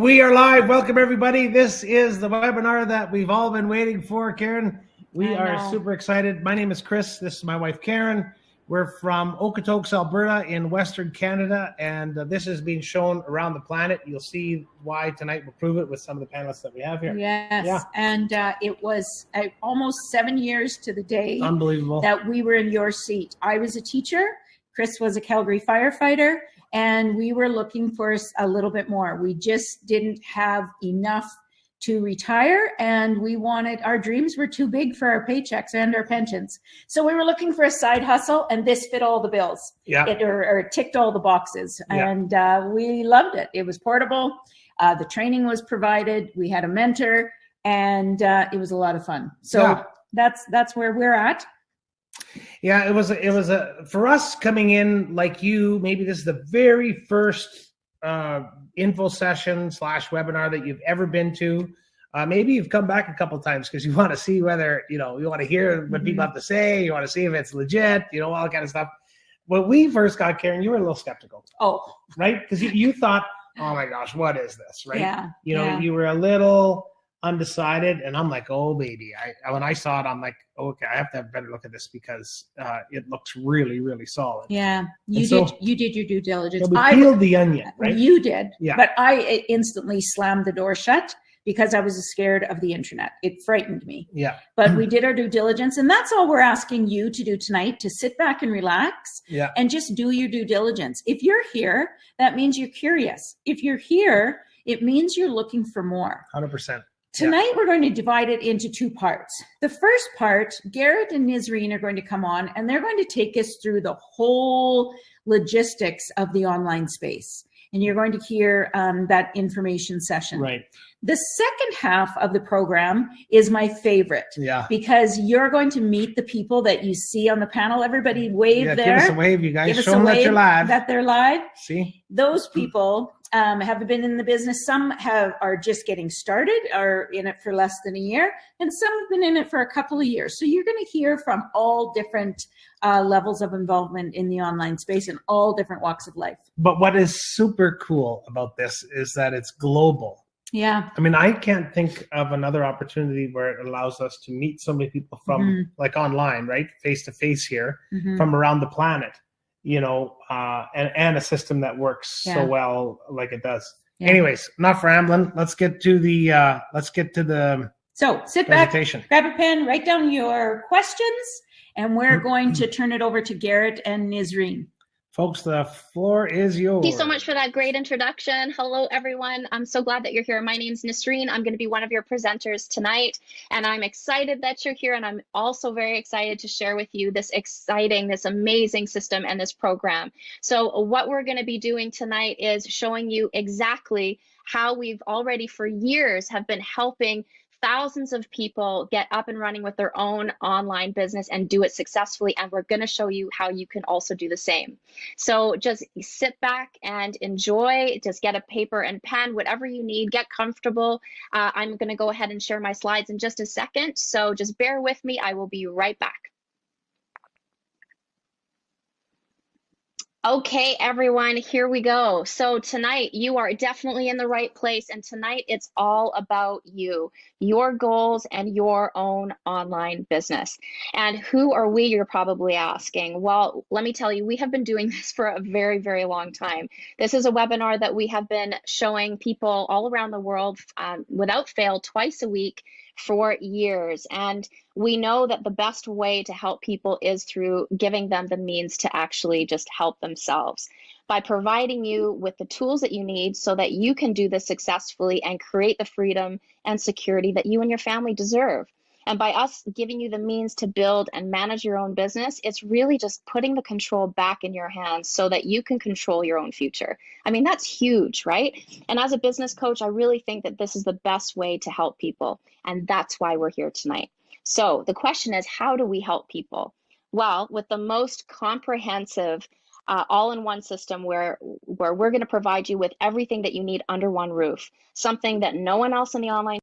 We are live. Welcome, everybody. This is the webinar that we've all been waiting for, Karen. We are super excited. My name is Chris. This is my wife, Karen. We're from Okotoks, Alberta in Western Canada, and this is being shown around the planet. You'll see why tonight. We'll prove it with some of the panelists that we have here. Yes, yeah. And it was almost 7 years to the day Unbelievable. That we were in your seat. I was a teacher. Chris was a Calgary firefighter. And we were looking for a little bit more. We just didn't have enough to retire, and we wanted, our dreams were too big for our paychecks and our pensions. So we were looking for a side hustle, and this fit all the bills. Yeah. It ticked all the boxes, yeah. And we loved it. It was portable. The training was provided. We had a mentor, and it was a lot of fun. So that's where we're at. Yeah, it was for us coming in like you, maybe this is the very first info session / webinar that you've ever been to. Maybe you've come back a couple of times because you want to see whether, you want to hear what people have to say. You want to see if it's legit, all that kind of stuff. When we first got Karen, you were a little skeptical. Oh. Right? Because you thought, oh my gosh, what is this? Right? Yeah. You were a little undecided, and I'm like, oh baby. When I saw it, I'm like, okay, I have to have a better look at this because it looks really, really solid. Yeah, you did your due diligence. We peeled the onion, right? You did, yeah. But I instantly slammed the door shut because I was scared of the internet. It frightened me. Yeah. But we did our due diligence, and that's all we're asking you to do tonight, to sit back and relax and just do your due diligence. If you're here, that means you're curious. If you're here, it means you're looking for more. 100%. Tonight, we're going to divide it into two parts. The first part, Garrett and Nisreen are going to come on, and they're going to take us through the whole logistics of the online space. And you're going to hear that information session. Right. The second half of the program is my favorite. Yeah. Because you're going to meet the people that you see on the panel. Everybody wave there. Give us a wave, you guys. Give Show them that you're live. That they're live. See? Those people have been in the business. Some are just getting started, are in it for less than a year, and some have been in it for a couple of years. So you're going to hear from all different levels of involvement in the online space and all different walks of life. But what is super cool about this is that it's global. Yeah. I mean, I can't think of another opportunity where it allows us to meet so many people from like online, right? Face to face here from around the planet, and a system that works so well like it does. Yeah. Anyways, enough rambling. Let's get to the So sit back, grab a pen, write down your questions, and we're going to turn it over to Garrett and Nisreen. Folks, the floor is yours. Thank you so much for that great introduction. Hello, everyone. I'm so glad that you're here. My name's Nisreen. I'm going to be one of your presenters tonight, and I'm excited that you're here, and I'm also very excited to share with you this amazing system and this program. So what we're going to be doing tonight is showing you exactly how we've already for years have been helping thousands of people get up and running with their own online business and do it successfully. And we're going to show you how you can also do the same. So just sit back and enjoy. Just get a paper and pen, whatever you need, get comfortable. I'm going to go ahead and share my slides in just a second. So just bear with me. I will be right back. Okay, everyone, here we go. So tonight you are definitely in the right place, and tonight it's all about you, your goals, and your own online business. And who are we, you're probably asking? Well, let me tell you, we have been doing this for a very, very long time. This is a webinar that we have been showing people all around the world without fail twice a week for years. And we know that the best way to help people is through giving them the means to actually just help themselves by providing you with the tools that you need so that you can do this successfully and create the freedom and security that you and your family deserve. And by us giving you the means to build and manage your own business, it's really just putting the control back in your hands so that you can control your own future. I mean, that's huge, right? And as a business coach, I really think that this is the best way to help people. And that's why we're here tonight. So the question is, how do we help people? Well, with the most comprehensive all-in-one system where we're going to provide you with everything that you need under one roof, something that no one else in the online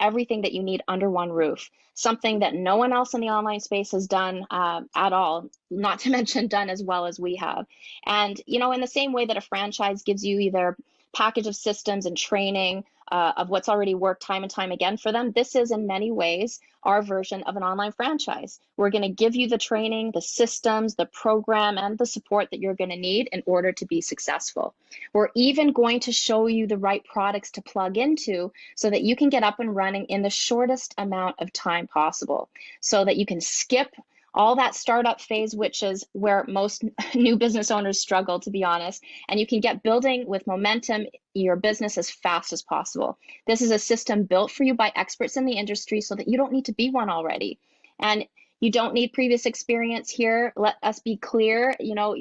everything that you need under one roof, something that no one else in the online space has done at all, not to mention done as well as we have. And, you know, in the same way that a franchise gives you either package of systems and training of what's already worked time and time again for them, this is in many ways our version of an online franchise. We're going to give you the training, the systems, the program, and the support that you're going to need in order to be successful. We're even going to show you the right products to plug into so that you can get up and running in the shortest amount of time possible, so that you can skip all that startup phase, which is where most new business owners struggle, to be honest, and you can get building with momentum your business as fast as possible. This is a system built for you by experts in the industry so that you don't need to be one already. And you don't need previous experience here. Let us be clear, you know,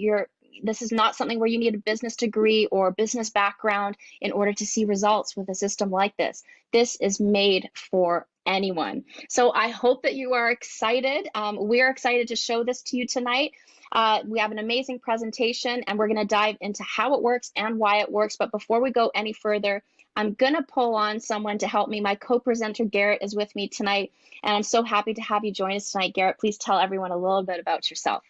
this is not something where you need a business degree or business background in order to see results with a system like this. This is made for anyone. So I hope that you are excited. We are excited to show this to you tonight. We have an amazing presentation, and we're going to dive into how it works and why it works. But before we go any further, I'm going to pull on someone to help me. My co-presenter, Garrett, is with me tonight, and I'm so happy to have you join us tonight. Garrett, please tell everyone a little bit about yourself.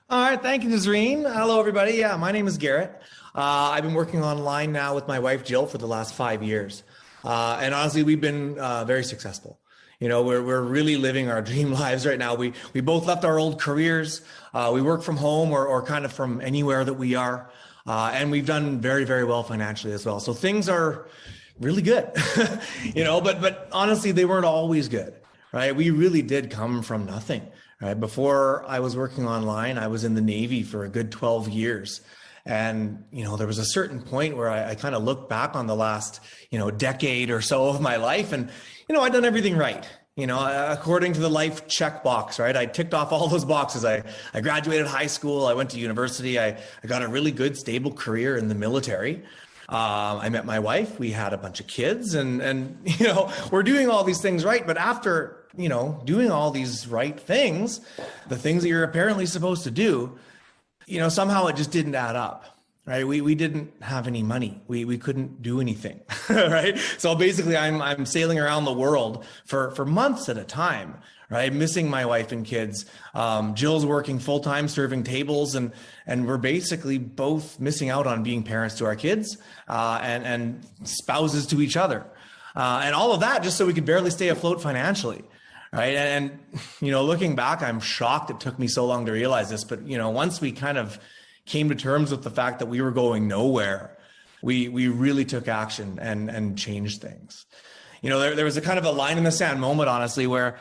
All right. Thank you, Nazreen. Hello, everybody. Yeah, my name is Garrett. I've been working online now with my wife, Jill, for the last 5 years. And honestly, we've been very successful. You know, we're really living our dream lives right now. We both left our old careers. We work from home or kind of from anywhere that we are. And we've done very, very well financially as well. So things are really good, you know, but honestly, they weren't always good, right? We really did come from nothing, right? Before I was working online, I was in the Navy for a good 12 years. And, you know, there was a certain point where I kind of looked back on the last, you know, decade or so of my life and, you know, I'd done everything right. You know, according to the life checkbox, right? I ticked off all those boxes. I graduated high school. I went to university. I got a really good, stable career in the military. I met my wife. We had a bunch of kids and, you know, we're doing all these things right. But after, you know, doing all these right things, the things that you're apparently supposed to do, you know, somehow it just didn't add up, right? We didn't have any money. We couldn't do anything, right? So basically I'm sailing around the world for months at a time, right? Missing my wife and kids. Jill's working full-time, serving tables, and we're basically both missing out on being parents to our kids and spouses to each other. And all of that just so we could barely stay afloat financially. Right. And, you know, looking back, I'm shocked it took me so long to realize this. But, you know, once we kind of came to terms with the fact that we were going nowhere, we really took action and changed things. You know, there was a kind of a line in the sand moment, honestly, where,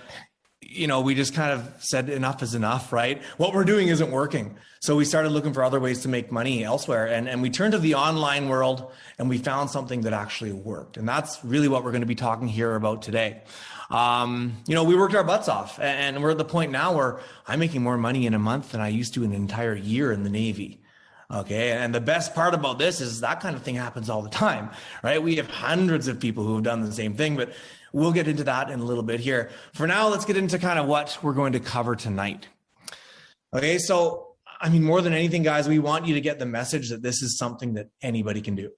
you know, we just kind of said enough is enough, right? What we're doing isn't working. So we started looking for other ways to make money elsewhere. And we turned to the online world and we found something that actually worked. And that's really what we're going to be talking here about today. You know, we worked our butts off and we're at the point now where I'm making more money in a month than I used to in an entire year in the Navy. Okay. And the best part about this is that kind of thing happens all the time, right? We have hundreds of people who have done the same thing, but we'll get into that in a little bit here. For now, let's get into kind of what we're going to cover tonight. Okay. So, I mean, more than anything, guys, we want you to get the message that this is something that anybody can do,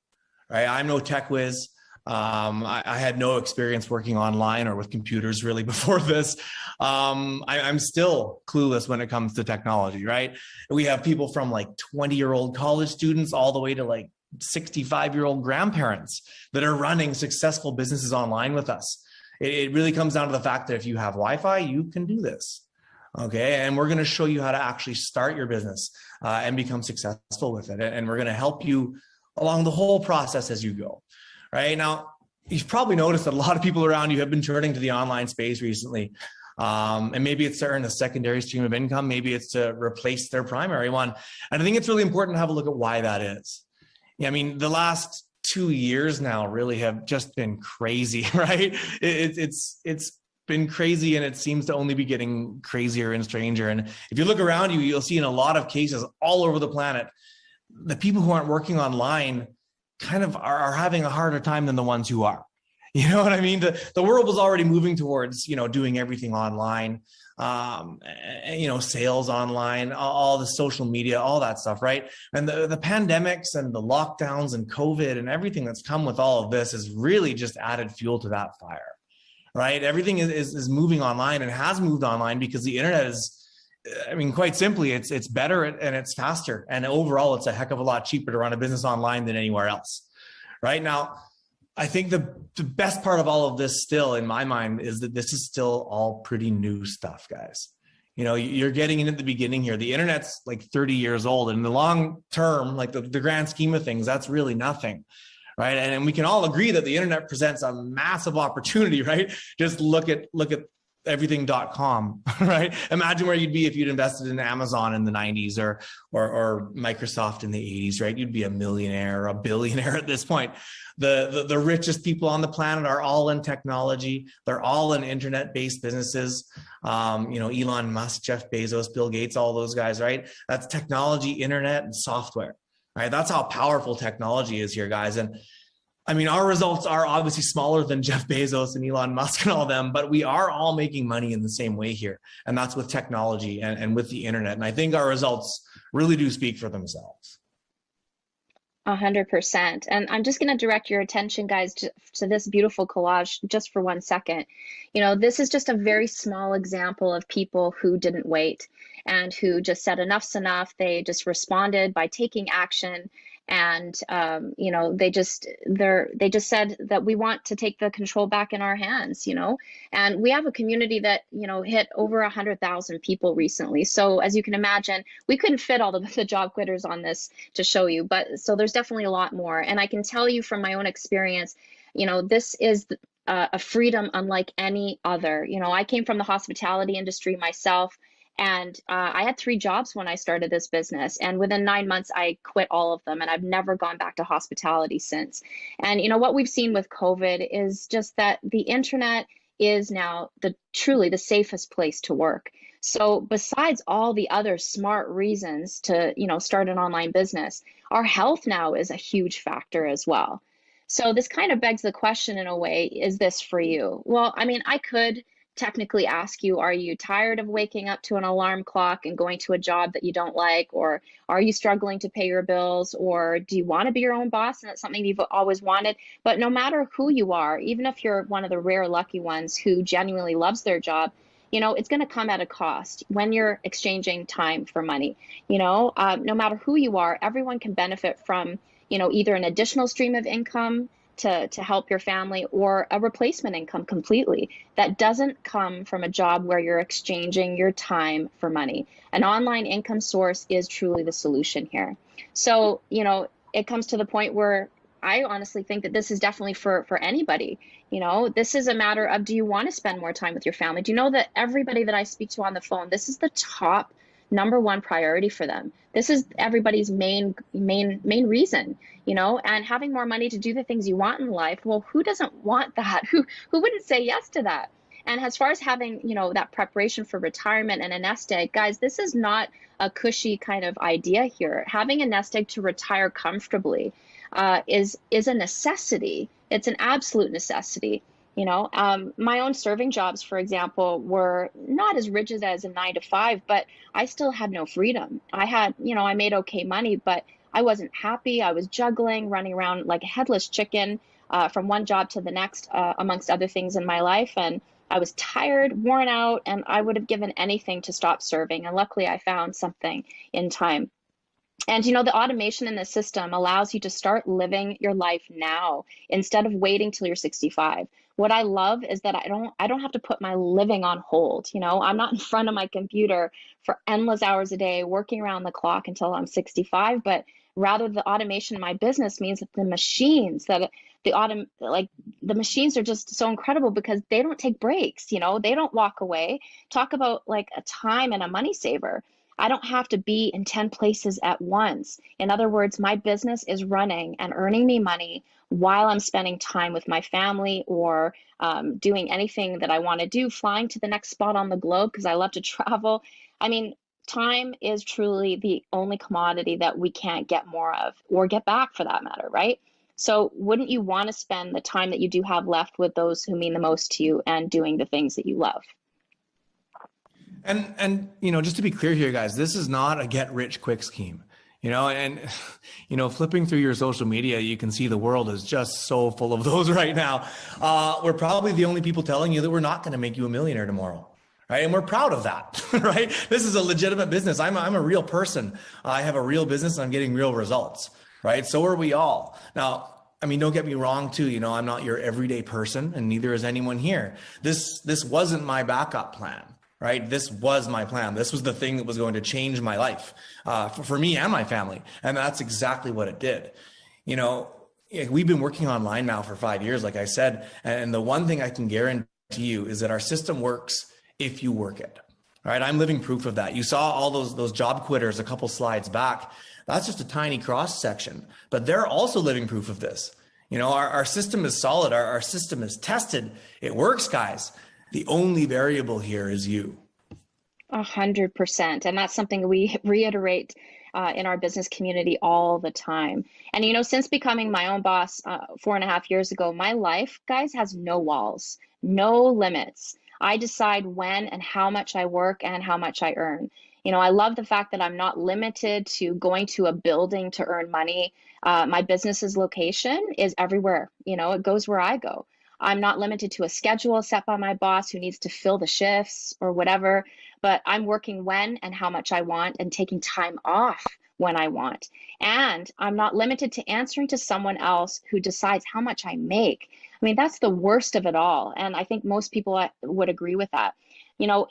right? I'm no tech whiz. I had no experience working online or with computers really before this. I'm still clueless when it comes to technology, right? We have people from like 20-year-old college students all the way to like 65-year-old grandparents that are running successful businesses online with us. It really comes down to the fact that if you have Wi-Fi, you can do this. Okay. And we're going to show you how to actually start your business and become successful with it. And we're going to help you along the whole process as you go. Right now, you've probably noticed that a lot of people around you have been turning to the online space recently. And maybe it's to earn a secondary stream of income. Maybe it's to replace their primary one. And I think it's really important to have a look at why that is. Yeah, I mean, the last 2 years now really have just been crazy, right? It's been crazy and it seems to only be getting crazier and stranger. And if you look around you, you'll see in a lot of cases all over the planet, the people who aren't working online kind of are having a harder time than the ones who are. You know what I mean? The world was already moving towards, you know, doing everything online, you know, sales online, all the social media, all that stuff, right? And the pandemics and the lockdowns and COVID and everything that's come with all of this has really just added fuel to that fire, right? Everything is moving online and has moved online because the internet is, I mean, quite simply, it's better and it's faster. And overall, it's a heck of a lot cheaper to run a business online than anywhere else. Right now, I think the best part of all of this still, in my mind, is that this is still all pretty new stuff, guys. You know, you're getting in at the beginning here. The internet's like 30 years old. And in the long term, like the grand scheme of things, that's really nothing. Right. And we can all agree that the internet presents a massive opportunity, right? Just look at everything.com, right? Imagine where you'd be if you'd invested in Amazon in the 90s or Microsoft in the 80s, right? You'd be a millionaire or a billionaire at this point. The richest people on the planet are all in technology. They're all in internet-based businesses. Elon Musk, Jeff Bezos, Bill Gates, all those guys, right? That's technology, internet, and software, right? That's how powerful technology is here, guys. And I mean, our results are obviously smaller than Jeff Bezos and Elon Musk and all them, but we are all making money in the same way here. And that's with technology and with the internet. And I think our results really do speak for themselves. 100%. And I'm just going to direct your attention, guys, to this beautiful collage just for 1 second. You know, this is just a very small example of people who didn't wait and who just said enough's enough. They just responded by taking action. And, they just said that we want to take the control back in our hands, and we have a community that, hit over 100,000 people recently. So as you can imagine, we couldn't fit all the job quitters on this to show you, but so there's definitely a lot more. And I can tell you from my own experience, this is a freedom unlike any other. I came from the hospitality industry myself. And I had 3 jobs when I started this business. And within 9 months, I quit all of them. And I've never gone back to hospitality since. And what we've seen with COVID is just that the internet is now truly the safest place to work. So besides all the other smart reasons to, start an online business, our health now is a huge factor as well. So this kind of begs the question in a way, is this for you? Well, I mean, I could technically ask you, are you tired of waking up to an alarm clock and going to a job that you don't like? Or are you struggling to pay your bills? Or do you want to be your own boss? And that's something you've always wanted. But no matter who you are, even if you're one of the rare lucky ones who genuinely loves their job, it's going to come at a cost when you're exchanging time for money. No matter who you are, everyone can benefit from, either an additional stream of income to help your family or a replacement income completely that doesn't come from a job where you're exchanging your time for money. An online income source is truly the solution here. So, it comes to the point where I honestly think that this is definitely for anybody. This is a matter of, do you want to spend more time with your family? Do you know that everybody that I speak to on the phone, this is the top #1 priority for them. This is everybody's main reason, and having more money to do the things you want in life. Well, who doesn't want that? Who wouldn't say yes to that? And as far as having, that preparation for retirement and a nest egg, guys, this is not a cushy kind of idea here. Having a nest egg to retire comfortably is a necessity. It's an absolute necessity. My own serving jobs, for example, were not as rigid as a 9 to 5, but I still had no freedom. I had, I made okay money, but I wasn't happy. I was juggling, running around like a headless chicken from one job to the next, amongst other things in my life. And I was tired, worn out, and I would have given anything to stop serving. And luckily, I found something in time. And, the automation in the system allows you to start living your life now instead of waiting till you're 65. What I love is that I don't have to put my living on hold. I'm not in front of my computer for endless hours a day, working around the clock until I'm 65, but rather the automation in my business means that the machines the machines are just so incredible because they don't take breaks. They don't walk away. Talk about like a time and a money saver. I don't have to be in 10 places at once. In other words, my business is running and earning me money while I'm spending time with my family or doing anything that I want to do, flying to the next spot on the globe because I love to travel. I mean, time is truly the only commodity that we can't get more of or get back for that matter, right? So wouldn't you want to spend the time that you do have left with those who mean the most to you and doing the things that you love? And just to be clear here, guys, this is not a get rich quick scheme. And flipping through your social media, you can see the world is just so full of those right now. We're probably the only people telling you that we're not going to make you a millionaire tomorrow. Right. And we're proud of that. Right. This is a legitimate business. I'm a real person. I have a real business and I'm getting real results. Right. So are we all. Now, don't get me wrong too. I'm not your everyday person, and neither is anyone here. This wasn't my backup plan. Right. This was my plan. This was the thing that was going to change my life for me and my family. And that's exactly what it did. We've been working online now for 5 years, like I said. And the one thing I can guarantee you is that our system works if you work it. All right. I'm living proof of that. You saw all those job quitters a couple slides back. That's just a tiny cross section, but they're also living proof of this. Our system is solid. Our system is tested. It works, guys. The only variable here is you. 100%. And that's something we reiterate in our business community all the time. And, since becoming my own boss 4.5 years ago, my life, guys, has no walls, no limits. I decide when and how much I work and how much I earn. I love the fact that I'm not limited to going to a building to earn money. My business's location is everywhere. It goes where I go. I'm not limited to a schedule set by my boss who needs to fill the shifts or whatever, but I'm working when and how much I want and taking time off when I want. And I'm not limited to answering to someone else who decides how much I make. That's the worst of it all. And I think most people would agree with that.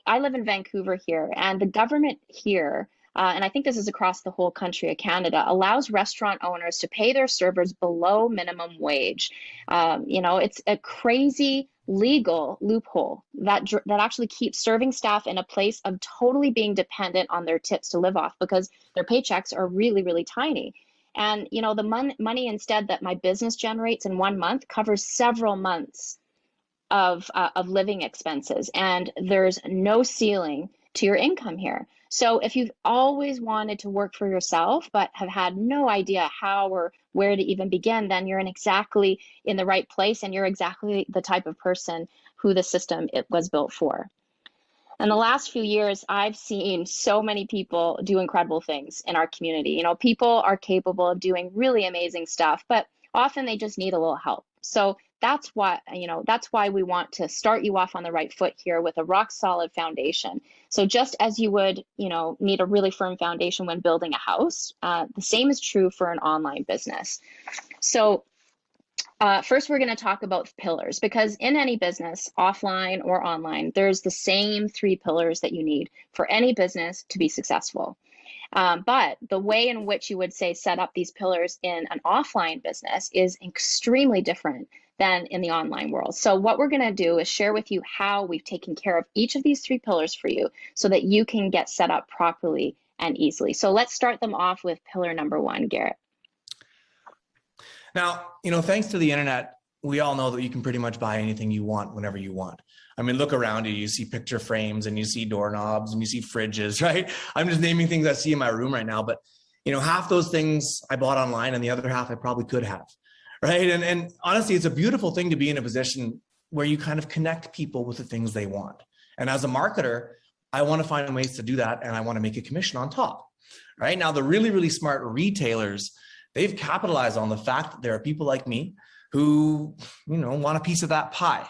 I live in Vancouver here, and the government here, and I think this is across the whole country of Canada, allows restaurant owners to pay their servers below minimum wage. It's a crazy legal loophole that actually keeps serving staff in a place of totally being dependent on their tips to live off, because their paychecks are really, really tiny. And, the money instead that my business generates in 1 month covers several months of living expenses. And there's no ceiling to your income here. So if you've always wanted to work for yourself, but have had no idea how or where to even begin, then you're exactly in the right place. And you're exactly the type of person who the system it was built for. In the last few years, I've seen so many people do incredible things in our community. People are capable of doing really amazing stuff, but often they just need a little help. So that's why we want to start you off on the right foot here with a rock solid foundation. So just as you would, need a really firm foundation when building a house, the same is true for an online business. So first, we're going to talk about pillars, because in any business, offline or online, there's the same 3 pillars that you need for any business to be successful. But the way in which you would say set up these pillars in an offline business is extremely different than in the online world. So what we're going to do is share with you how we've taken care of each of these 3 pillars for you so that you can get set up properly and easily. So let's start them off with pillar number 1, Garrett. Now, thanks to the internet, we all know that you can pretty much buy anything you want whenever you want. Look around you, you see picture frames and you see doorknobs and you see fridges, right? I'm just naming things I see in my room right now, but half those things I bought online and the other half I probably could have, right? And honestly, it's a beautiful thing to be in a position where you kind of connect people with the things they want. And as a marketer, I want to find ways to do that, and I want to make a commission on top, right? Now, the really, really smart retailers, they've capitalized on the fact that there are people like me who, want a piece of that pie,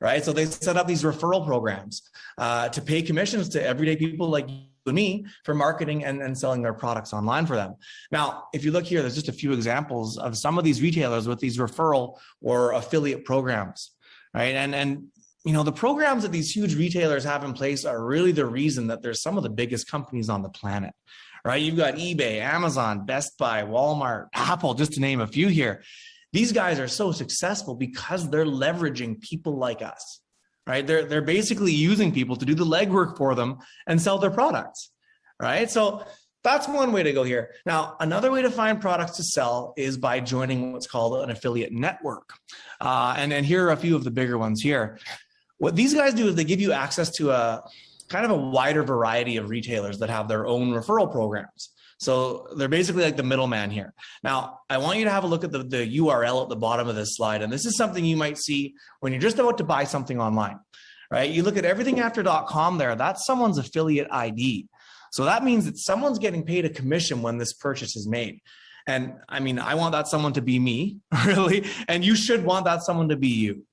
right? So they set up these referral programs to pay commissions to everyday people like you and me for marketing and selling their products online for them. Now, if you look here, there's just a few examples of some of these retailers with these referral or affiliate programs, right? And the programs that these huge retailers have in place are really the reason that there's some of the biggest companies on the planet, right? You've got eBay, Amazon, Best Buy, Walmart, Apple, just to name a few here. These guys are so successful because they're leveraging people like us, right? They're basically using people to do the legwork for them and sell their products, right? So that's one way to go here. Now, another way to find products to sell is by joining what's called an affiliate network. And here are a few of the bigger ones here. What these guys do is they give you access to a kind of a wider variety of retailers that have their own referral programs. So they're basically like the middleman here. Now, I want you to have a look at the URL at the bottom of this slide. And this is something you might see when you're just about to buy something online, right? You look at everything after .com there, that's someone's affiliate ID. So that means that someone's getting paid a commission when this purchase is made. And I mean, I want that someone to be me, really. And you should want that someone to be you.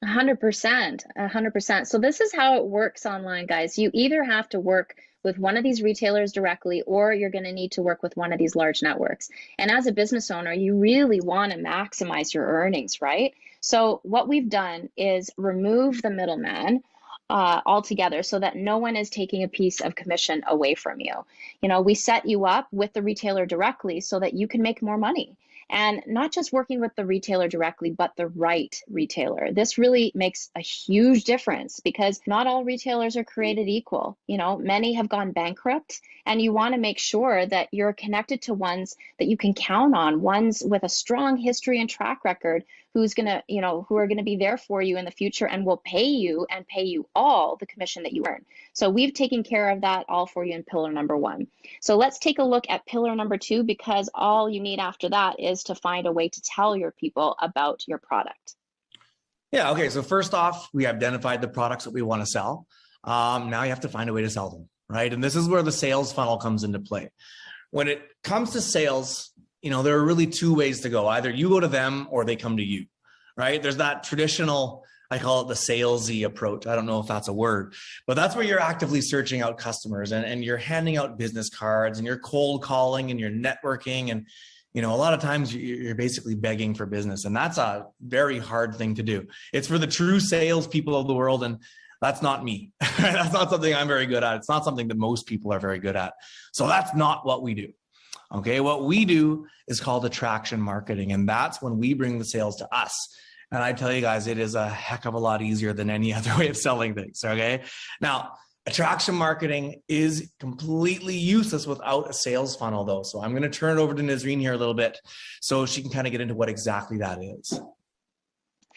100%, 100%. So this is how it works online, guys. You either have to work with one of these retailers directly, or you're going to need to work with one of these large networks. And as a business owner, you really want to maximize your earnings, right? So what we've done is remove the middleman altogether so that no one is taking a piece of commission away from you. You know, we set you up with the retailer directly so that you can make more money. And not just working with the retailer directly, but the right retailer. This really makes a huge difference because not all retailers are created equal. You know, many have gone bankrupt, and you want to make sure that you're connected to ones that you can count on, ones with a strong history and track record, who are going to be there for you in the future and will pay you and pay you all the commission that you earn. So we've taken care of that all for you in pillar number 1. So let's take a look at pillar number 2, because all you need after that is to find a way to tell your people about your product. Yeah, okay. So first off, we identified the products that we want to sell. Now you have to find a way to sell them, right? And this is where the sales funnel comes into play. When it comes to sales, you know, there are really 2 ways to go. Either you go to them or they come to you, right? There's that traditional, I call it the salesy approach. I don't know if that's a word, but that's where you're actively searching out customers and you're handing out business cards and you're cold calling and you're networking. And, you know, a lot of times you're basically begging for business, and that's a very hard thing to do. It's for the true salespeople of the world. And that's not me. That's not something I'm very good at. It's not something that most people are very good at. So that's not what we do. Okay, what we do is called attraction marketing, and that's when we bring the sales to us. And I tell you guys, it is a heck of a lot easier than any other way of selling things, okay? Now, attraction marketing is completely useless without a sales funnel, though. So I'm going to turn it over to Nazreen here a little bit so she can kind of get into what exactly that is.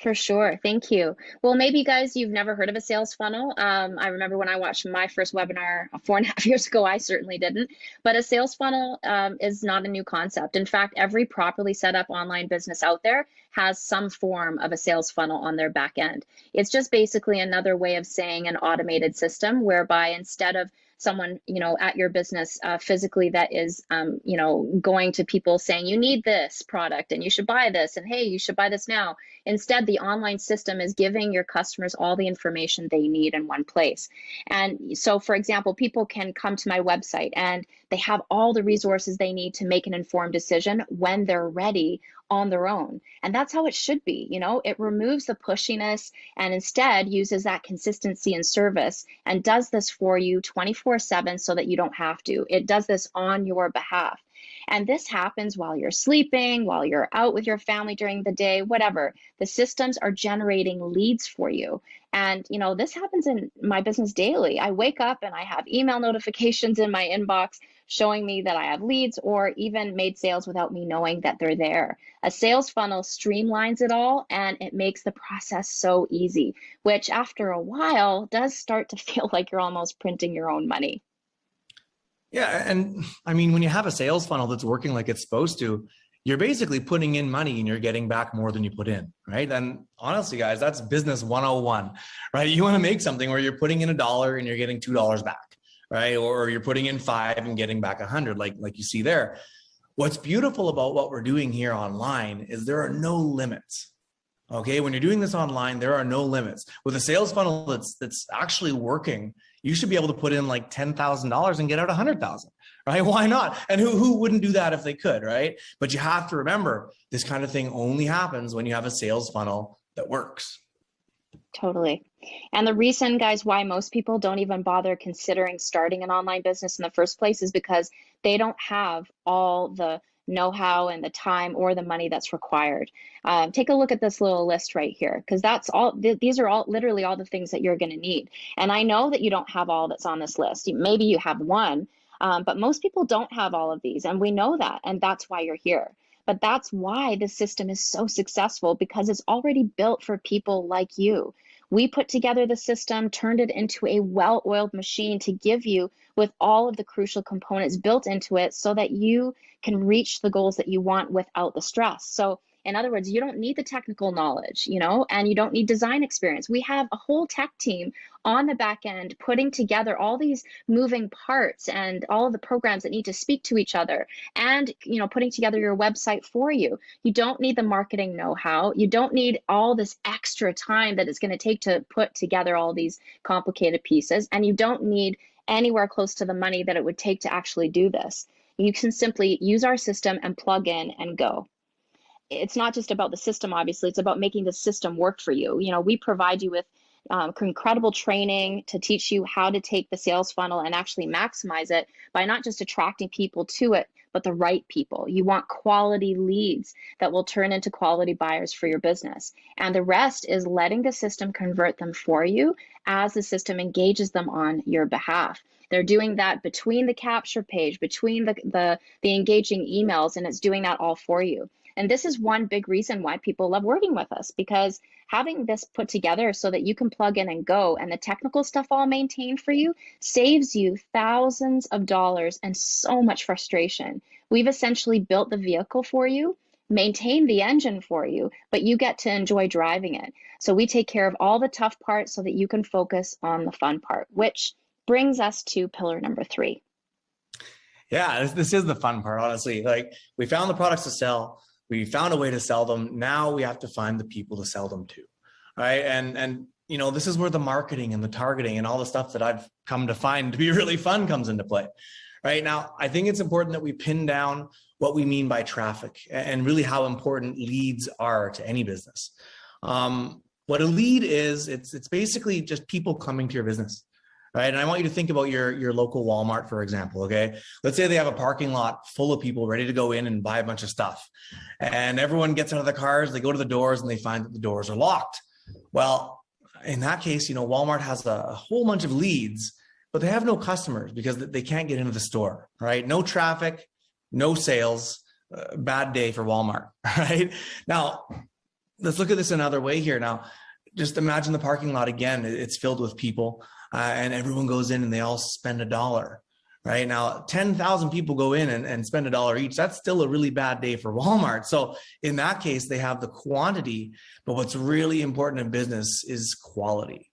For sure. Thank you. Well, maybe guys, you've never heard of a sales funnel. I remember when I watched my first webinar 4.5 years ago, I certainly didn't. But a sales funnel is not a new concept. In fact, every properly set up online business out there has some form of a sales funnel on their back end. It's just basically another way of saying an automated system whereby instead of someone, you know, at your business physically that is, you know, going to people saying, you need this product and you should buy this, and hey, you should buy this now. Instead, the online system is giving your customers all the information they need in one place. And so, for example, people can come to my website and they have all the resources they need to make an informed decision when they're ready on their own. And that's how it should be. You know, it removes the pushiness and instead uses that consistency and service and does this for you 24/7 so that you don't have to. It does this on your behalf. And this happens while you're sleeping, while you're out with your family during the day, whatever. The systems are generating leads for you. And, you know, this happens in my business daily. I wake up and I have email notifications in my inbox showing me that I have leads or even made sales without me knowing that they're there. A sales funnel streamlines it all and it makes the process so easy, which after a while does start to feel like you're almost printing your own money. Yeah. And I mean, when you have a sales funnel that's working like it's supposed to, you're basically putting in money and you're getting back more than you put in, right? And honestly, guys, that's business 101, right? You want to make something where you're putting in $1 and you're getting $2 back, right? Or you're putting in 5 and getting back 100, like you see there. What's beautiful about what we're doing here online is there are no limits. Okay, when you're doing this online, there are no limits. With a sales funnel that's actually working, you should be able to put in like $10,000 and get out 100,000, right? Why not? And who wouldn't do that if they could, right? But you have to remember, this kind of thing only happens when you have a sales funnel that works. Totally. And the reason, guys, why most people don't even bother considering starting an online business in the first place is because they don't have all the know-how and the time or the money that's required. Take a look at this little list right here, because that's all. These are all literally all the things that you're going to need. And I know that you don't have all that's on this list. Maybe you have one, but most people don't have all of these, and we know that, and that's why you're here. But that's why the system is so successful, because it's already built for people like you. We put together the system, turned it into a well-oiled machine to give you with all of the crucial components built into it so that you can reach the goals that you want without the stress. So In other words, you don't need the technical knowledge, and you don't need design experience. We have a whole tech team on the back end putting together all these moving parts and all of the programs that need to speak to each other, and putting together your website for you. You don't need the marketing know-how. You don't need all this extra time that it's going to take to put together all these complicated pieces, and you don't need anywhere close to the money that it would take to actually do this. You can simply use our system and plug in and go. It's not just about the system, obviously, it's about making the system work for you. We provide you with incredible training to teach you how to take the sales funnel and actually maximize it by not just attracting people to it, but the right people. You want quality leads that will turn into quality buyers for your business. And the rest is letting the system convert them for you as the system engages them on your behalf. They're doing that between the capture page, between the engaging emails, and it's doing that all for you. And this is one big reason why people love working with us, because having this put together so that you can plug in and go and the technical stuff all maintained for you saves you thousands of dollars and so much frustration. We've essentially built the vehicle for you, maintained the engine for you, but you get to enjoy driving it. So we take care of all the tough parts so that you can focus on the fun part, which brings us to pillar number 3. Yeah, this is the fun part, honestly. Like, we found the products to sell. We found a way to sell them. Now we have to find the people to sell them to, right? And this is where the marketing and the targeting and all the stuff that I've come to find to be really fun comes into play, right? Now, I think it's important that we pin down what we mean by traffic and really how important leads are to any business. What a lead is, it's basically just people coming to your business. Right. And I want you to think about your local Walmart, for example. Okay. Let's say they have a parking lot full of people ready to go in and buy a bunch of stuff. And everyone gets out of the cars, they go to the doors and they find that the doors are locked. Well, in that case, Walmart has a whole bunch of leads, but they have no customers because they can't get into the store. Right. No traffic, no sales, bad day for Walmart. Right. Now, let's look at this another way here. Now, just imagine the parking lot again. It's filled with people. And everyone goes in and they all spend $1, right? Now, 10,000 people go in and spend $1 each. That's still a really bad day for Walmart. So in that case, they have the quantity, but what's really important in business is quality.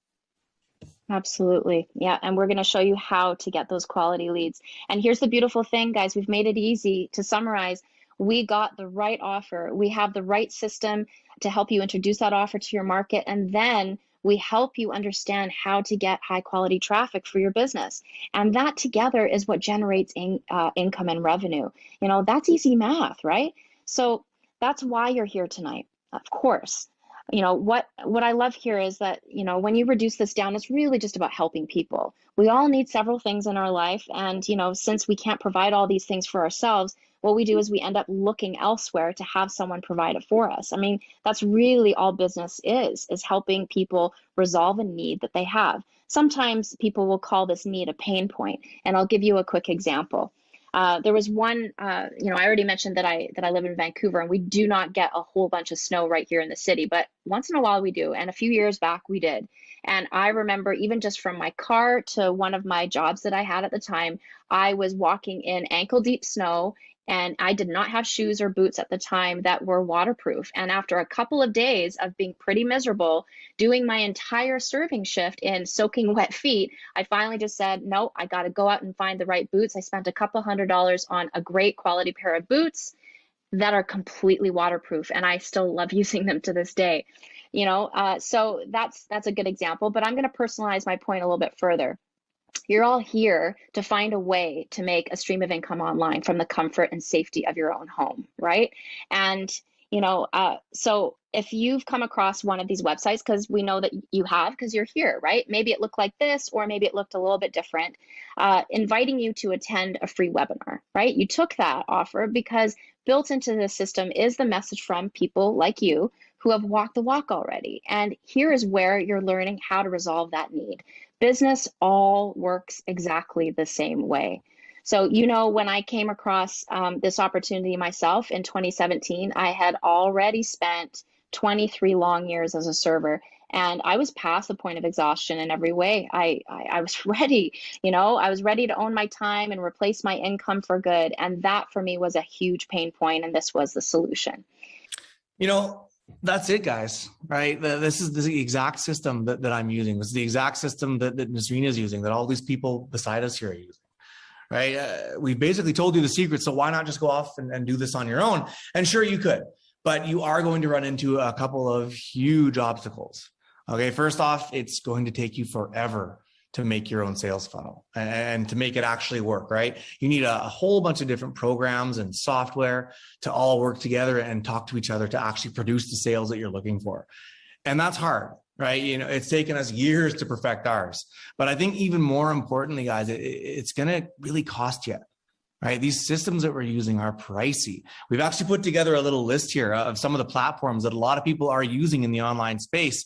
Absolutely. Yeah. And we're going to show you how to get those quality leads. And here's the beautiful thing, guys. We've made it easy. To summarize, we got the right offer. We have the right system to help you introduce that offer to your market. And then we help you understand how to get high quality traffic for your business. And that together is what generates income and revenue. That's easy math, right? So that's why you're here tonight, of course. What I love here is that, when you reduce this down, it's really just about helping people. We all need several things in our life. And, since we can't provide all these things for ourselves, what we do is we end up looking elsewhere to have someone provide it for us. I mean, that's really all business is helping people resolve a need that they have. Sometimes people will call this need a pain point, and I'll give you a quick example. There was one, I already mentioned that I live in Vancouver, and we do not get a whole bunch of snow right here in the city, but once in a while we do. And a few years back we did. And I remember, even just from my car to one of my jobs that I had at the time, I was walking in ankle deep snow, and I did not have shoes or boots at the time that were waterproof. And after a couple of days of being pretty miserable, doing my entire serving shift in soaking wet feet, I finally just said, no, I got to go out and find the right boots. I spent a couple $100s on a great quality pair of boots that are completely waterproof, and I still love using them to this day. So that's a good example, but I'm going to personalize my point a little bit further. You're all here to find a way to make a stream of income online from the comfort and safety of your own home, right? And, so if you've come across one of these websites, because we know that you have, because you're here, right? Maybe it looked like this, or maybe it looked a little bit different, inviting you to attend a free webinar, right? You took that offer because built into the system is the message from people like you who have walked the walk already. And here is where you're learning how to resolve that need. Business all works exactly the same way. So, when I came across this opportunity myself in 2017, I had already spent 23 long years as a server, and I was past the point of exhaustion in every way. I was ready, I was ready to own my time and replace my income for good. And that for me was a huge pain point, and this was the solution. You know, that's it, guys, right? This is the exact system that I'm using. This is the exact system that Nasreen is using, that all these people beside us here are using, right? We basically told you the secret, so why not just go off and do this on your own? And sure, you could, but you are going to run into a couple of huge obstacles. Okay, first off, it's going to take you forever to make your own sales funnel and to make it actually work, right? You need a whole bunch of different programs and software to all work together and talk to each other to actually produce the sales that you're looking for. And that's hard, right? You know, it's taken us years to perfect ours. But I think even more importantly, guys, it's going to really cost you, right? These systems that we're using are pricey. We've actually put together a little list here of some of the platforms that a lot of people are using in the online space.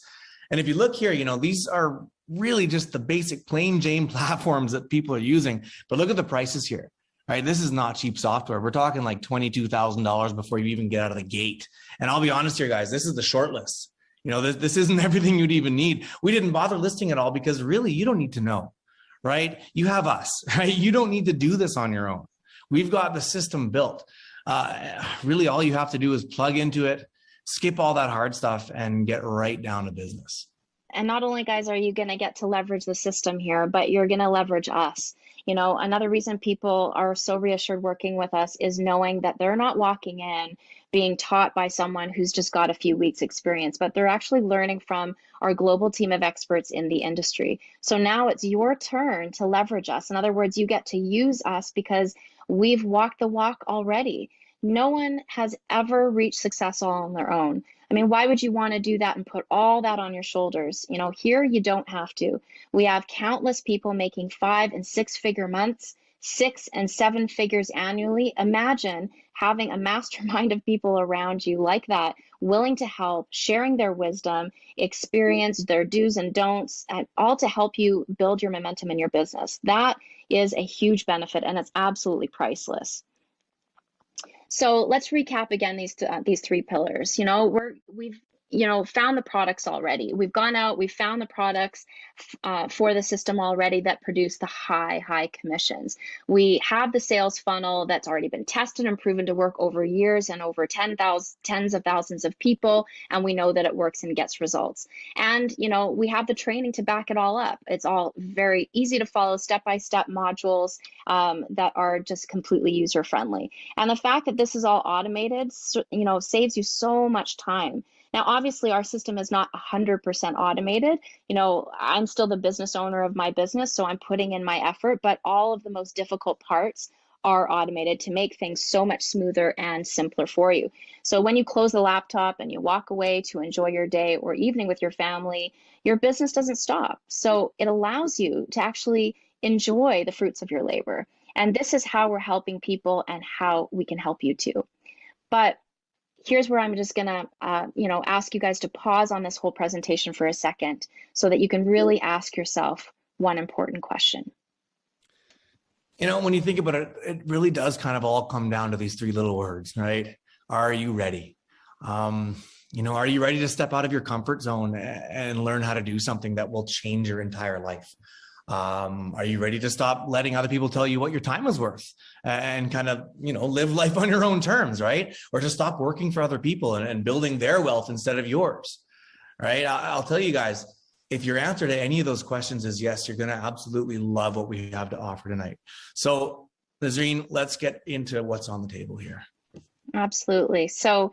And if you look here, you know, these are really just the basic plain Jane platforms that people are using. But look at the prices here, right? This is not cheap software. We're talking like $22,000 before you even get out of the gate. And I'll be honest here, guys, this is the short list. You know, this isn't everything you'd even need. We didn't bother listing it all because really you don't need to know, right? You have us, right? You don't need to do this on your own. We've got the system built. Really all you have to do is plug into it, skip all that hard stuff and get right down to business. And not only, guys, are you going to get to leverage the system here, but you're going to leverage us. You know, another reason people are so reassured working with us is knowing that they're not walking in being taught by someone who's just got a few weeks experience, but they're actually learning from our global team of experts in the industry. So now it's your turn to leverage us. In other words, you get to use us because we've walked the walk already. No one has ever reached success all on their own. I mean, why would you want to do that and put all that on your shoulders? You know, here you don't have to. We have countless people making 5- and 6-figure months, 6- and 7 figures annually. Imagine having a mastermind of people around you like that, willing to help, sharing their wisdom, experience, their do's and don'ts, and all to help you build your momentum in your business. That is a huge benefit, and it's absolutely priceless. So let's recap again these 3 pillars. You know, we've found the products already. We've gone out, we've found the products for the system already that produce the high commissions. We have the sales funnel that's already been tested and proven to work over years and over tens of thousands of people, and we know that it works and gets results. And you know, we have the training to back it all up. It's all very easy to follow, step-by-step modules that are just completely user-friendly. And the fact that this is all automated, you know, saves you so much time. Now, obviously, our system is not 100% automated. You know, I'm still the business owner of my business, so I'm putting in my effort, but all of the most difficult parts are automated to make things so much smoother and simpler for you. So when you close the laptop and you walk away to enjoy your day or evening with your family, your business doesn't stop. So it allows you to actually enjoy the fruits of your labor. And this is how we're helping people and how we can help you too. But here's where I'm just gonna, ask you guys to pause on this whole presentation for a second so that you can really ask yourself one important question. You know, when you think about it, it really does kind of all come down to these 3 little words, right? Are you ready? You know, are you ready to step out of your comfort zone and learn how to do something that will change your entire life? Are you ready to stop letting other people tell you what your time is worth and kind of, you know, live life on your own terms, right? Or to stop working for other people and building their wealth instead of yours, right? I'll tell you guys, if your answer to any of those questions is yes, you're going to absolutely love what we have to offer tonight. So Nasreen, let's get into what's on the table here. Absolutely. So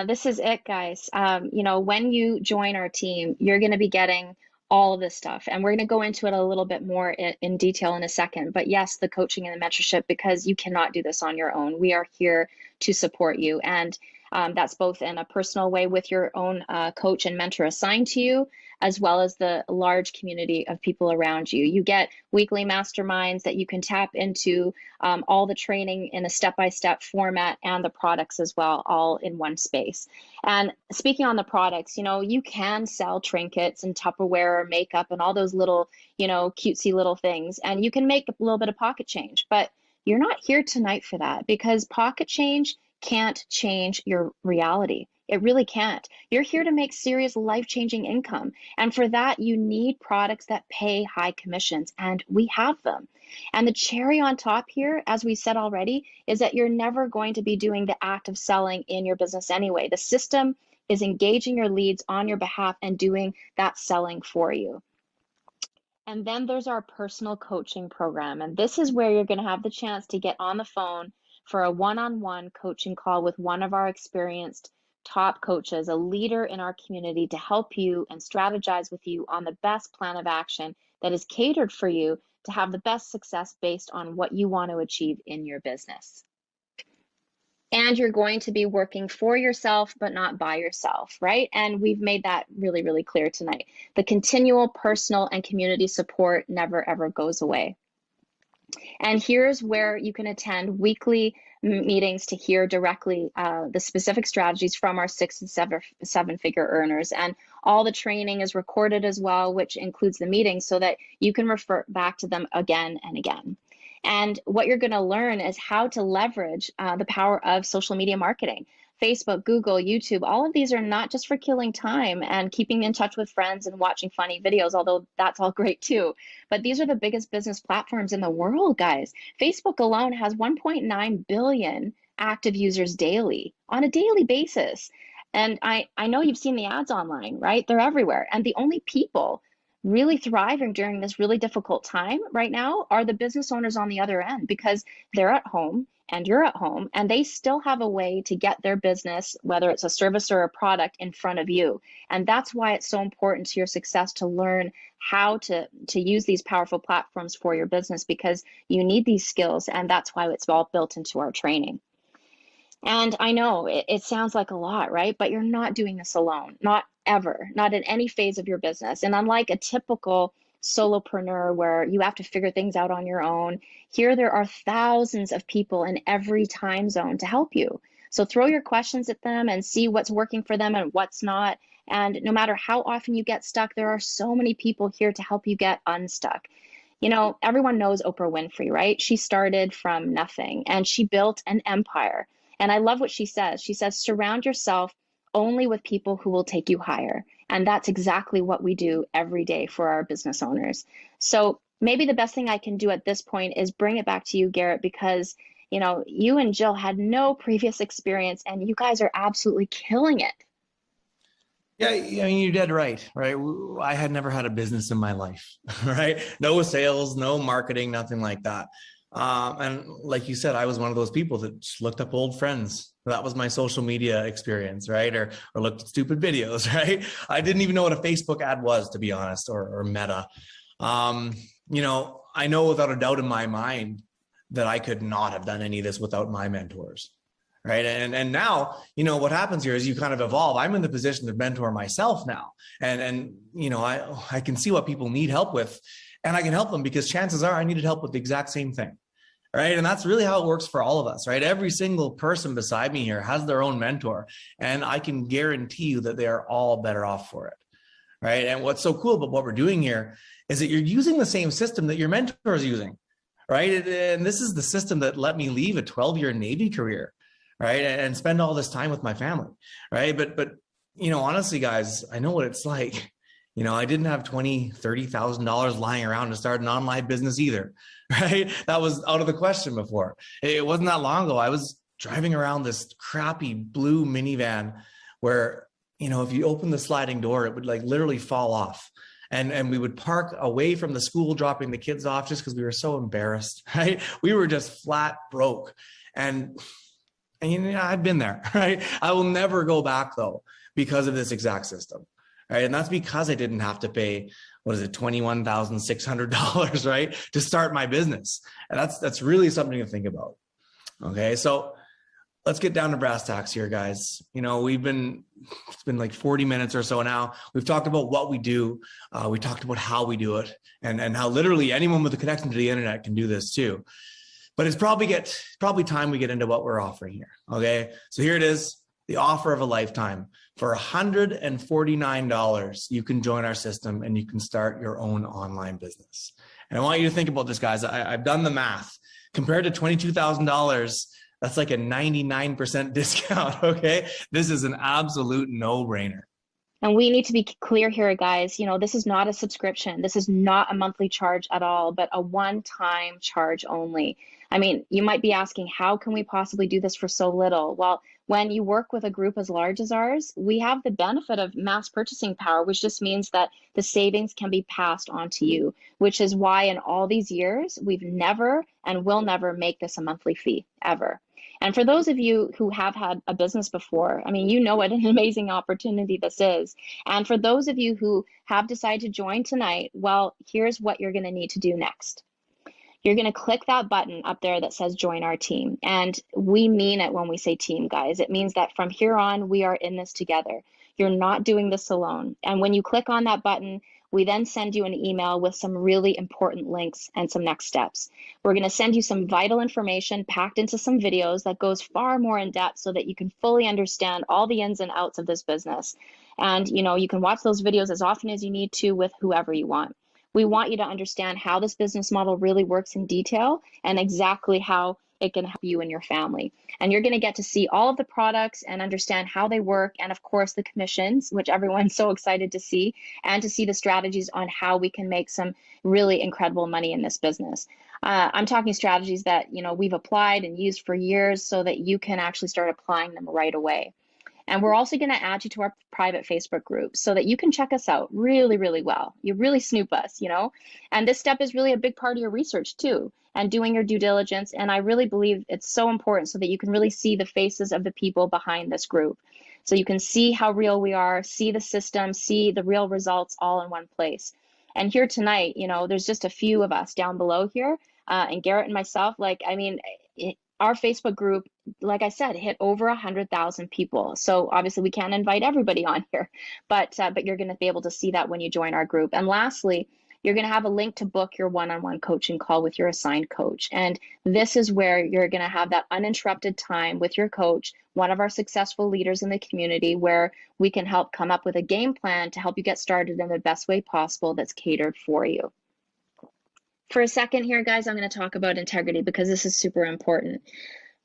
this is it, guys. You know, when you join our team, you're going to be getting all of this stuff. And we're going to go into it a little bit more in detail in a second. But yes, the coaching and the mentorship, because you cannot do this on your own. We are here to support you. And that's both in a personal way with your own coach and mentor assigned to you, as well as the large community of people around you. You get weekly masterminds that you can tap into, all the training in a step-by-step format, and the products as well, all in one space. And speaking on the products, you know, you can sell trinkets and Tupperware or makeup and all those little, you know, cutesy little things, and you can make a little bit of pocket change, but you're not here tonight for that, because pocket change can't change your reality. It really can't. You're here to make serious life-changing income. And for that, you need products that pay high commissions, and we have them. And the cherry on top here, as we said already, is that you're never going to be doing the act of selling in your business anyway. The system is engaging your leads on your behalf and doing that selling for you. And then there's our personal coaching program. And this is where you're going to have the chance to get on the phone for a one-on-one coaching call with one of our experienced top coaches, a leader in our community, to help you and strategize with you on the best plan of action that is catered for you to have the best success based on what you want to achieve in your business. And you're going to be working for yourself, but not by yourself, right? And we've made that really, really clear tonight. The continual personal and community support never, ever goes away. And here's where you can attend weekly meetings to hear directly the specific strategies from our 6 and 7-figure earners. And all the training is recorded as well, which includes the meetings, so that you can refer back to them again and again. And what you're going to learn is how to leverage the power of social media marketing. Facebook, Google, YouTube, all of these are not just for killing time and keeping in touch with friends and watching funny videos, although that's all great too. But these are the biggest business platforms in the world, guys. Facebook alone has 1.9 billion active users daily, on a daily basis. And I know you've seen the ads online, right? They're everywhere. And the only people really thriving during this really difficult time right now are the business owners on the other end, because they're at home and you're at home, and they still have a way to get their business, whether it's a service or a product, in front of you. And that's why it's so important to your success to learn how to use these powerful platforms for your business, because you need these skills, and that's why it's all built into our training. And I know it sounds like a lot, right? But you're not doing this alone, not ever, not in any phase of your business. And unlike a typical solopreneur where you have to figure things out on your own, here there are thousands of people in every time zone to help you. So throw your questions at them and see what's working for them and what's not. And no matter how often you get stuck, there are so many people here to help you get unstuck. You know, everyone knows Oprah Winfrey, right? She started from nothing and she built an empire. And I love what she says. She says, surround yourself only with people who will take you higher. And that's exactly what we do every day for our business owners. So maybe the best thing I can do at this point is bring it back to you, Garrett, because, you know, you and Jill had no previous experience and you guys are absolutely killing it. Yeah, I mean, you're dead right? I had never had a business in my life, right? No sales, no marketing, nothing like that. And like you said, I was one of those people that just looked up old friends. That was my social media experience, right? Or looked at stupid videos, right? I didn't even know what a Facebook ad was, to be honest, or Meta. You know, I know without a doubt in my mind that I could not have done any of this without my mentors, right? And now, you know, what happens here is you kind of evolve. I'm in the position to mentor myself now. And you know, I can see what people need help with, and I can help them because chances are I needed help with the exact same thing. Right. And that's really how it works for all of us, right? Every single person beside me here has their own mentor, and I can guarantee you that they are all better off for it. Right. And what's so cool about what we're doing here is that you're using the same system that your mentor is using. Right. And this is the system that let me leave a 12-year Navy career, right, and spend all this time with my family. Right. But, you know, honestly, guys, I know what it's like. You know, I didn't have $20,000, $30,000 lying around to start an online business either, right? That was out of the question before. It wasn't that long ago. I was driving around this crappy blue minivan where, you know, if you open the sliding door, it would like literally fall off. And we would park away from the school, dropping the kids off just because we were so embarrassed, right? We were just flat broke. And you know, I've been there, right? I will never go back though, because of this exact system. Right. And that's because I didn't have to pay, what is it, $21,600, right, to start my business. And that's really something to think about. Okay. So let's get down to brass tacks here, guys. You know, it's been like 40 minutes or so now. We've talked about what we do. We talked about how we do it, and how literally anyone with a connection to the internet can do this too. But it's probably time we get into what we're offering here. Okay. So here it is. The offer of a lifetime. For $149, you can join our system and you can start your own online business. And I want you to think about this, guys. I've done the math. Compared to $22,000 That's like a 99% discount. Okay. This is an absolute no-brainer. And we need to be clear here, guys. You know, this is not a subscription. This is not a monthly charge at all, but a one-time charge only. I mean, you might be asking, how can we possibly do this for so little? Well, when you work with a group as large as ours, we have the benefit of mass purchasing power, which just means that the savings can be passed on to you, which is why in all these years, we've never and will never make this a monthly fee, ever. And for those of you who have had a business before, I mean, you know what an amazing opportunity this is. And for those of you who have decided to join tonight, well, here's what you're going to need to do next. You're going to click that button up there that says join our team. And we mean it when we say team, guys. It means that from here on, we are in this together. You're not doing this alone. And when you click on that button, we then send you an email with some really important links and some next steps. We're going to send you some vital information packed into some videos that goes far more in depth so that you can fully understand all the ins and outs of this business. And, you know, you can watch those videos as often as you need to with whoever you want. We want you to understand how this business model really works in detail and exactly how it can help you and your family. And you're going to get to see all of the products and understand how they work. And of course, the commissions, which everyone's so excited to see, and to see the strategies on how we can make some really incredible money in this business. I'm talking strategies that, you know, we've applied and used for years so that you can actually start applying them right away. And we're also going to add you to our private Facebook group so that you can check us out really, really well. You really snoop us, you know, and this step is really a big part of your research too, and doing your due diligence. And I really believe it's so important so that you can really see the faces of the people behind this group. So you can see how real we are, see the system, see the real results all in one place. And here tonight, you know, there's just a few of us down below here, and Garrett and myself, like, I mean, our Facebook group, like I said, hit over 100,000 people. So obviously we can't invite everybody on here, but you're going to be able to see that when you join our group. And lastly, you're going to have a link to book your one-on-one coaching call with your assigned coach. And this is where you're going to have that uninterrupted time with your coach, one of our successful leaders in the community, where we can help come up with a game plan to help you get started in the best way possible that's catered for you. For a second here, guys, I'm going to talk about integrity because this is super important.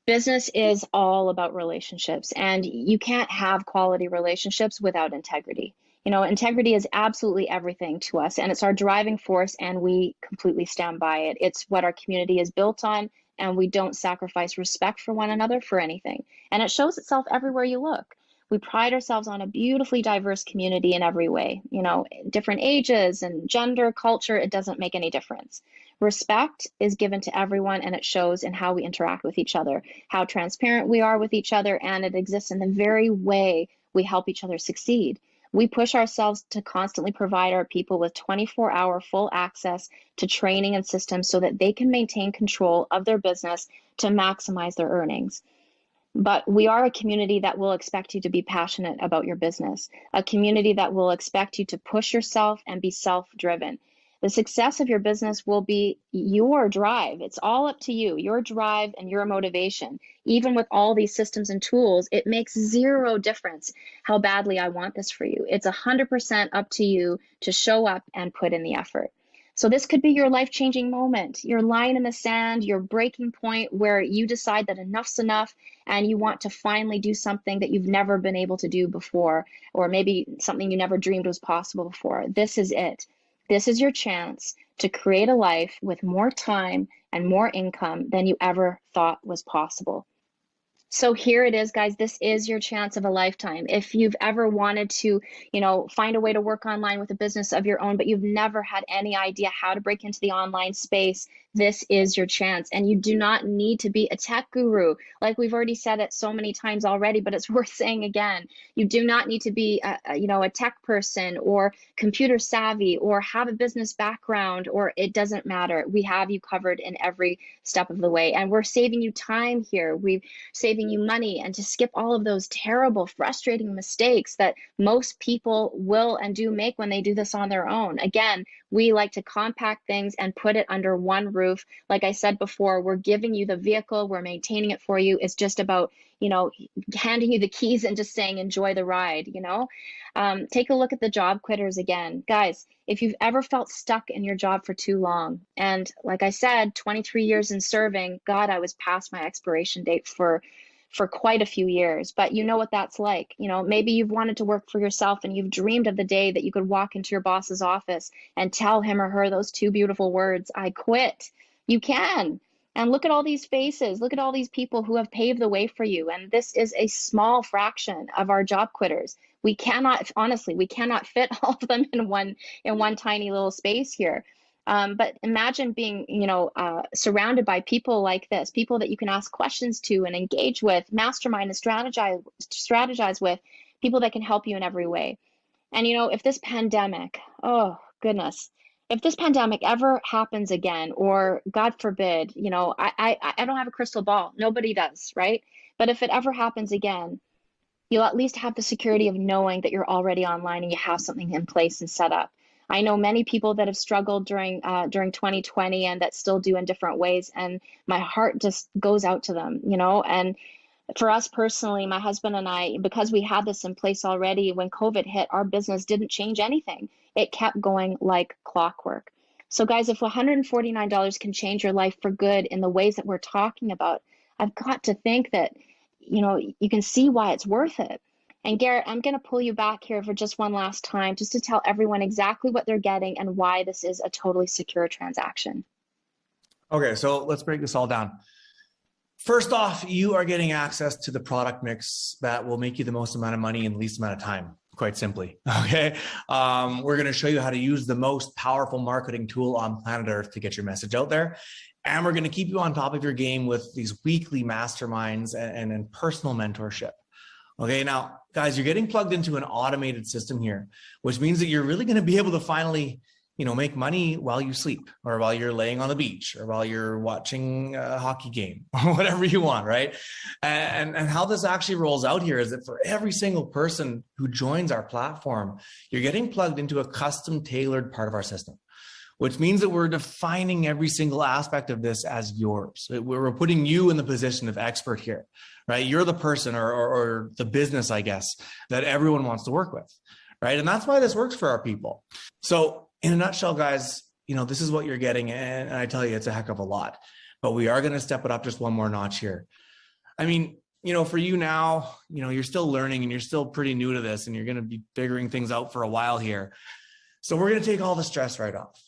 Business is all about relationships, and you can't have quality relationships without integrity. You know, integrity is absolutely everything to us, and it's our driving force, and we completely stand by it. It's what our community is built on, and we don't sacrifice respect for one another for anything. And it shows itself everywhere you look. We pride ourselves on a beautifully diverse community in every way, you know, different ages and gender, culture, it doesn't make any difference. Respect is given to everyone, and it shows in how we interact with each other, how transparent we are with each other, and it exists in the very way we help each other succeed. We push ourselves to constantly provide our people with 24-hour full access to training and systems so that they can maintain control of their business to maximize their earnings. But we are a community that will expect you to be passionate about your business, a community that will expect you to push yourself and be self-driven. The success of your business will be your drive. It's all up to you, your drive and your motivation. Even with all these systems and tools, it makes zero difference how badly I want this for you. It's 100% up to you to show up and put in the effort. So this could be your life-changing moment, your line in the sand, your breaking point where you decide that enough's enough and you want to finally do something that you've never been able to do before, or maybe something you never dreamed was possible before. This is it. This is your chance to create a life with more time and more income than you ever thought was possible. So here it is, guys. This is your chance of a lifetime. If you've ever wanted to, you know, find a way to work online with a business of your own, but you've never had any idea how to break into the online space, this is your chance. And you do not need to be a tech guru. Like we've already said it so many times already, but it's worth saying again. You do not need to be a tech person or computer savvy or have a business background, or it doesn't matter. We have you covered in every step of the way. And we're saving you time here. We've saving you money, and to skip all of those terrible, frustrating mistakes that most people will and do make when they do this on their own. Again, we like to compact things and put it under one roof roof. Like I said before, we're giving you the vehicle, we're maintaining it for you. It's just about, handing you the keys and just saying, enjoy the ride, Take a look at the job quitters again. Guys, if you've ever felt stuck in your job for too long, and like I said, 23 years in serving, God, I was past my expiration date for quite a few years, but you know what that's like. Maybe you've wanted to work for yourself and you've dreamed of the day that you could walk into your boss's office and tell him or her those two beautiful words, I quit. You can. And look at all these faces. Look at all these people who have paved the way for you. And this is a small fraction of our job quitters. We cannot fit all of them in one tiny little space here. But imagine being, surrounded by people like this, people that you can ask questions to and engage with, mastermind and strategize with, people that can help you in every way. And, if this pandemic, oh goodness, if this pandemic ever happens again, or God forbid, I don't have a crystal ball. Nobody does, right? But if it ever happens again, you'll at least have the security of knowing that you're already online and you have something in place and set up. I know many people that have struggled during 2020 and that still do in different ways. And my heart just goes out to them, and for us personally, my husband and I, because we had this in place already, when COVID hit, our business didn't change anything. It kept going like clockwork. So guys, if $149 can change your life for good in the ways that we're talking about, I've got to think that, you can see why it's worth it. And Garrett, I'm going to pull you back here for just one last time, just to tell everyone exactly what they're getting and why this is a totally secure transaction. Okay, so let's break this all down. First off, you are getting access to the product mix that will make you the most amount of money in the least amount of time, quite simply. Okay, we're going to show you how to use the most powerful marketing tool on planet Earth to get your message out there. And we're going to keep you on top of your game with these weekly masterminds and personal mentorship. Okay, now, guys, you're getting plugged into an automated system here, which means that you're really going to be able to finally, make money while you sleep, or while you're laying on the beach, or while you're watching a hockey game, or whatever you want, right? And how this actually rolls out here is that for every single person who joins our platform, you're getting plugged into a custom tailored part of our system, which means that we're defining every single aspect of this as yours. We're putting you in the position of expert here, right? You're the person or the business, I guess, that everyone wants to work with, right? And that's why this works for our people. So in a nutshell, guys, this is what you're getting. And I tell you, it's a heck of a lot, but we are going to step it up just one more notch here. I mean, for you now, you're still learning and you're still pretty new to this, and you're going to be figuring things out for a while here. So we're going to take all the stress right off.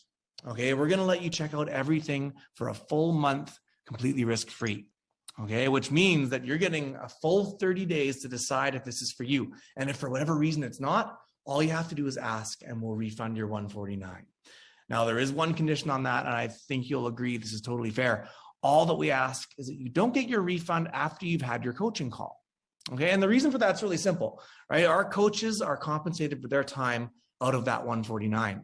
Okay, we're going to let you check out everything for a full month, completely risk-free. Okay, which means that you're getting a full 30 days to decide if this is for you. And if for whatever reason it's not, all you have to do is ask and we'll refund your $149. Now, there is one condition on that, and I think you'll agree this is totally fair. All that we ask is that you don't get your refund after you've had your coaching call. Okay, and the reason for that's really simple, right? Our coaches are compensated for their time out of that $149.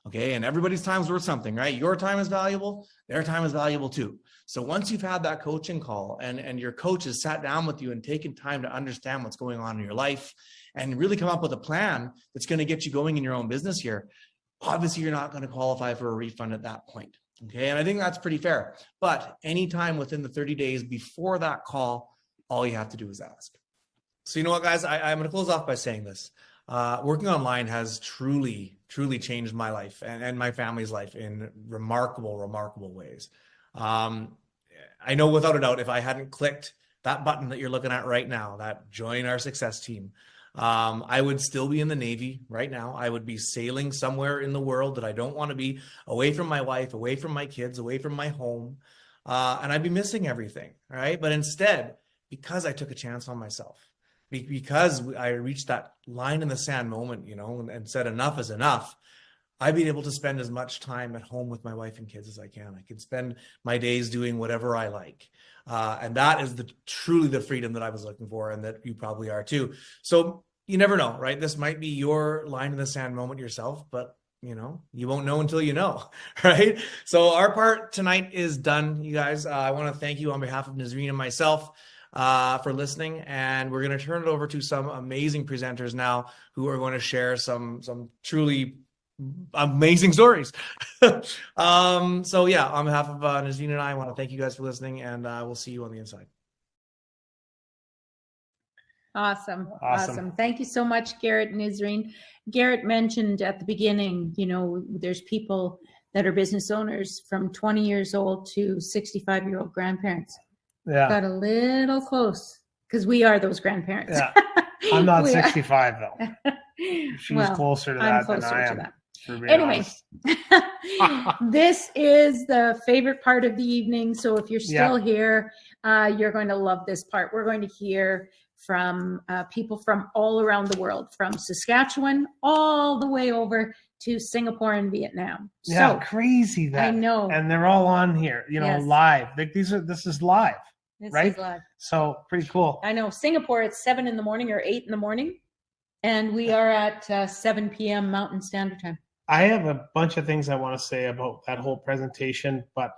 Okay, and everybody's time is worth something, right? Your time is valuable, their time is valuable too. So once you've had that coaching call and your coach has sat down with you and taken time to understand what's going on in your life and really come up with a plan that's going to get you going in your own business here, obviously you're not going to qualify for a refund at that point. Okay, and I think that's pretty fair. But anytime within the 30 days before that call, all you have to do is ask. So you know what, guys, I'm going to close off by saying this. Working online has truly changed my life and my family's life in remarkable ways. I know without a doubt, if I hadn't clicked that button that you're looking at right now, that join our success team, I would still be in the Navy right now. I would be sailing somewhere in the world that I don't want to be, away from my wife, away from my kids, away from my home. And I'd be missing everything, right? But instead, because I took a chance on myself, because I reached that line in the sand moment, and said enough is enough, I've been able to spend as much time at home with my wife and kids as I can. I can spend my days doing whatever I like. And that is truly the freedom that I was looking for, and that you probably are too. So you never know, right? This might be your line in the sand moment yourself, but you won't know until you know, right? So our part tonight is done, you guys. I want to thank you on behalf of Nazreen and myself for listening, and we're going to turn it over to some amazing presenters now who are going to share some truly amazing stories. So yeah, on behalf of Nazreen and I want to thank you guys for listening, and we'll see you on the inside. Awesome. Thank you so much, Garrett and Nazreen. Garrett mentioned at the beginning, you know, there's people that are business owners from 20 years old to 65-year-old grandparents. Yeah. Got a little close because we are those grandparents. Yeah. I'm not 65 though. She's closer to that than I am. Anyway, this is the favorite part of the evening. So if you're still here, you're going to love this part. We're going to hear from people from all around the world, from Saskatchewan all the way over to Singapore and Vietnam. Yeah, so, crazy that. I know. And they're all on here, you know, live. Like this is live. Right? Is live. So pretty cool. I know. Singapore, it's 7 in the morning or 8 in the morning. And we are at 7 p.m. Mountain Standard Time. I have a bunch of things I want to say about that whole presentation, but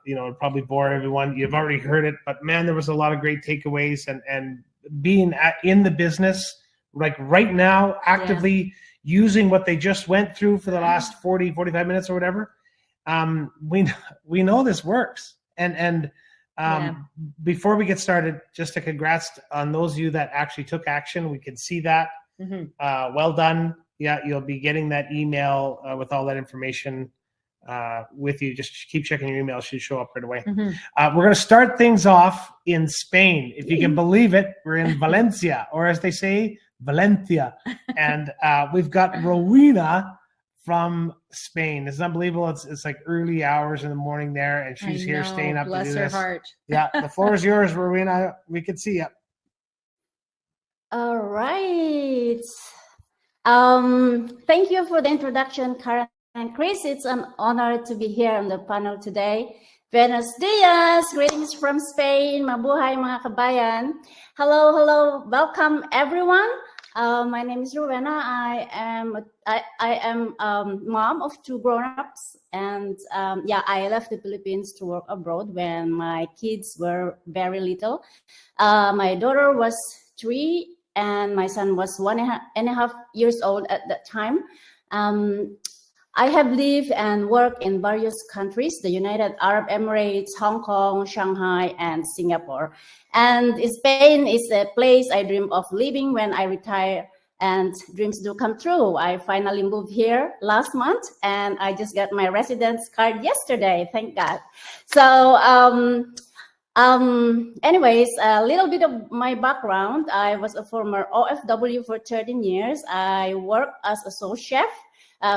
you know, it'll probably bore everyone. You've already heard it, but man, there was a lot of great takeaways, and being in the business, like right now, actively using what they just went through for the last 40, 45 minutes or whatever. We know this works. And before we get started, just a congrats on those of you that actually took action. We can see that. Well done. Yeah, you'll be getting that email with all that information with you. Just keep checking your email. It should show up right away. We're going to start things off in Spain. If you can believe it, we're in Valencia, or as they say, Valencia. And we've got Rowena from Spain. It's unbelievable. It's like early hours in the morning there, and she's here staying up to do this. Bless her heart. Yeah, the floor is yours, Rowena. We can see you. All right. Thank you for the introduction, Karen and Chris. It's an honor to be here on the panel today. Buenos dias, greetings from Spain. Mabuhay mga kabayan. Hello, welcome everyone. My name is Rowena. I am mom of 2 grown-ups, and I left the Philippines to work abroad when my kids were very little. My daughter was 3. And my son was 1.5 years old at that time. I have lived and worked in various countries, the United Arab Emirates, Hong Kong, Shanghai, and Singapore. And Spain is a place I dream of living when I retire, and dreams do come true. I finally moved here last month, and I just got my residence card yesterday, thank God. So, anyways, a little bit of my background. I was a former OFW for 13 years. I worked as a sous chef,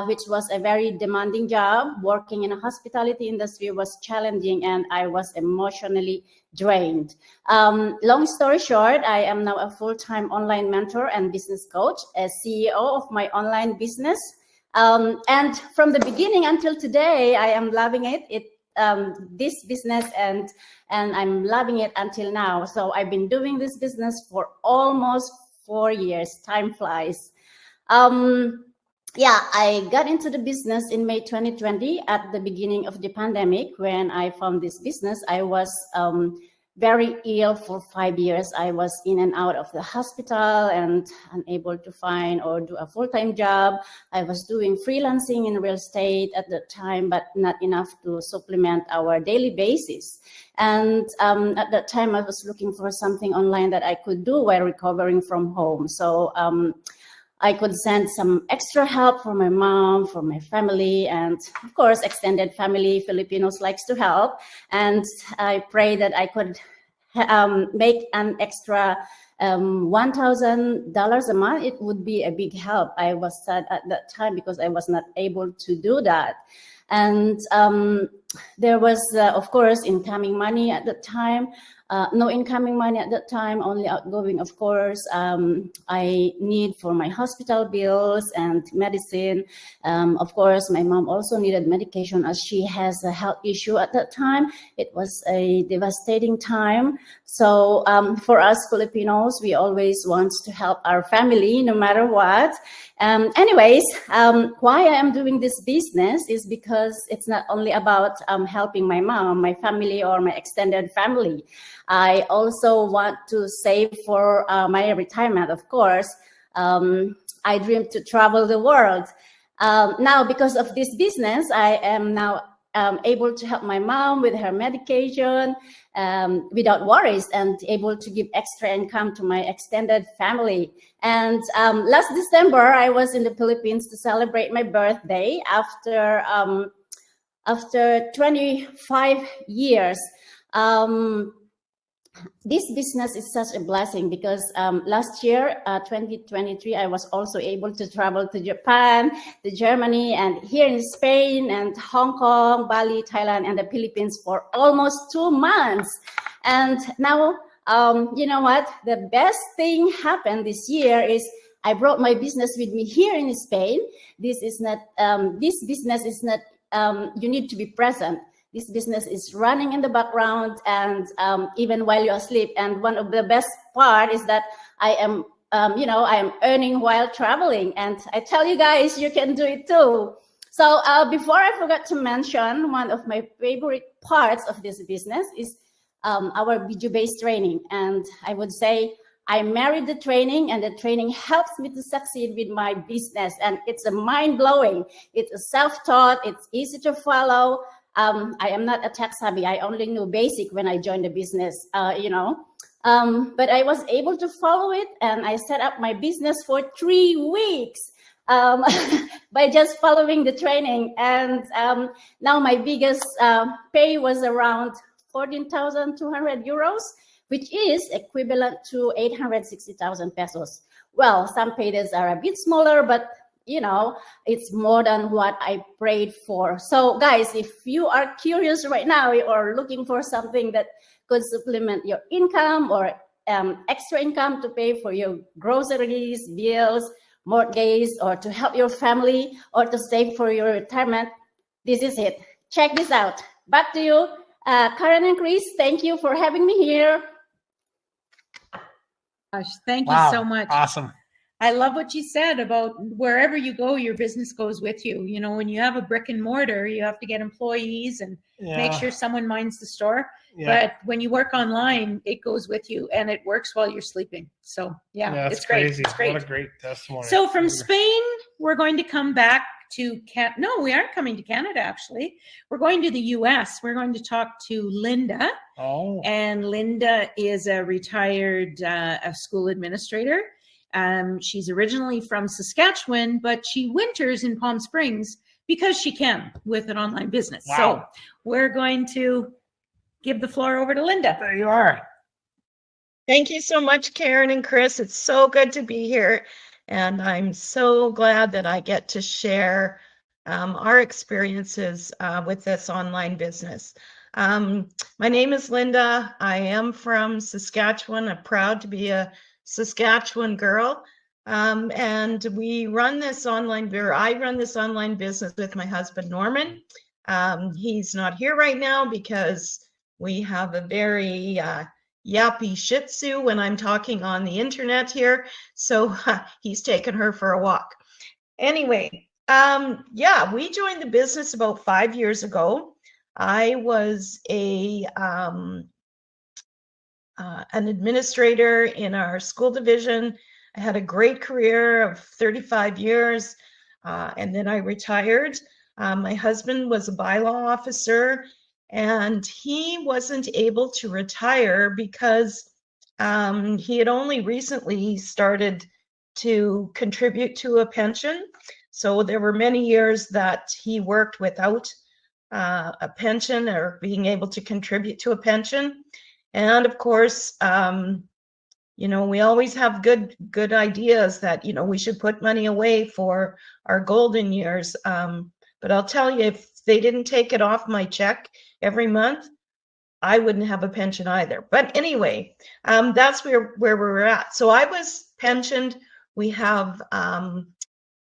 which was a very demanding job. Working in a hospitality industry was challenging, and I was emotionally drained. Long story short, I am now a full-time online mentor and business coach, a CEO of my online business. And from the beginning until today, I am loving it. This business, and I'm loving it until now. So I've been doing this business for almost 4 years. Time flies. I got into the business in May 2020 at the beginning of the pandemic. When I found this business, I was very ill for 5 years. I was in and out of the hospital and unable to find or do a full-time job. I was doing freelancing in real estate at the time, but not enough to supplement our daily basis. And at that time, I was looking for something online that I could do while recovering from home. So I could send some extra help for my mom, for my family, and of course, extended family. Filipinos likes to help. And I pray that I could make an extra $1,000 a month. It would be a big help. I was sad at that time because I was not able to do that. And there was, of course, incoming money at the time. No incoming money at that time, only outgoing, of course. I need for my hospital bills and medicine. Of course, my mom also needed medication as she has a health issue at that time. It was a devastating time. So for us Filipinos, we always want to help our family no matter what. Anyways, why I am doing this business is because it's not only about helping my mom, my family, or my extended family. I also want to save for my retirement, of course. I dream to travel the world. Now, because of this business, I am now able to help my mom with her medication without worries, and able to give extra income to my extended family. And last December, I was in the Philippines to celebrate my birthday after 25 years. This business is such a blessing because last year, 2023, I was also able to travel to Japan, to Germany, and here in Spain, and Hong Kong, Bali, Thailand, and the Philippines for almost 2 months. And now, you know what? The best thing happened this year is I brought my business with me here in Spain. This business is not, you need to be present. This business is running in the background, and even while you're asleep. And one of the best part is that I am, I am earning while traveling. And I tell you guys, you can do it too. So before I forgot to mention, one of my favorite parts of this business is our video-based training. And I would say I married the training, and the training helps me to succeed with my business. And it's a mind-blowing. It's a self-taught. It's easy to follow. I am not a tech savvy. I only knew basic when I joined the business, but I was able to follow it, and I set up my business for 3 weeks by just following the training. And now my biggest pay was around 14,200 euros, which is equivalent to 860,000 pesos. Well, some paydays are a bit smaller, but it's more than what I prayed for. So guys, if you are curious right now or looking for something that could supplement your income or extra income to pay for your groceries, bills, mortgage, or to help your family, or to save for your retirement, this is it. Check this out. Back to you, Karen and Chris. Thank you for having me here. Gosh, thank you so much. Awesome. I love what you said about wherever you go, your business goes with you. When you have a brick and mortar, you have to get employees and make sure someone minds the store. Yeah. But when you work online, it goes with you, and it works while you're sleeping. So it's great. Crazy. It's great. What a great testimony. So from Spain, we're going to come back to No, we aren't coming to Canada, actually. We're going to the US. We're going to talk to Linda. Oh. And Linda is a retired school administrator. She's originally from Saskatchewan, but she winters in Palm Springs because she can with an online business. Wow. So we're going to give the floor over to Linda. There you are. Thank you so much, Karen and Chris. It's so good to be here. And I'm so glad that I get to share our experiences with this online business. My name is Linda. I am from Saskatchewan. I'm proud to be a Saskatchewan girl, and we run this online, or I run this online business with my husband Norman. He's not here right now because we have a very yappy Shih Tzu when I'm talking on the internet here, so he's taken her for a walk. Anyway, we joined the business about 5 years ago. I was an administrator in our school division. I had a great career of 35 years, and then I retired. My husband was a bylaw officer, and he wasn't able to retire because he had only recently started to contribute to a pension. So there were many years that he worked without a pension or being able to contribute to a pension. And of course, we always have good ideas that, we should put money away for our golden years. But I'll tell you, if they didn't take it off my check every month, I wouldn't have a pension either. But anyway, that's where we're at. So I was pensioned. We have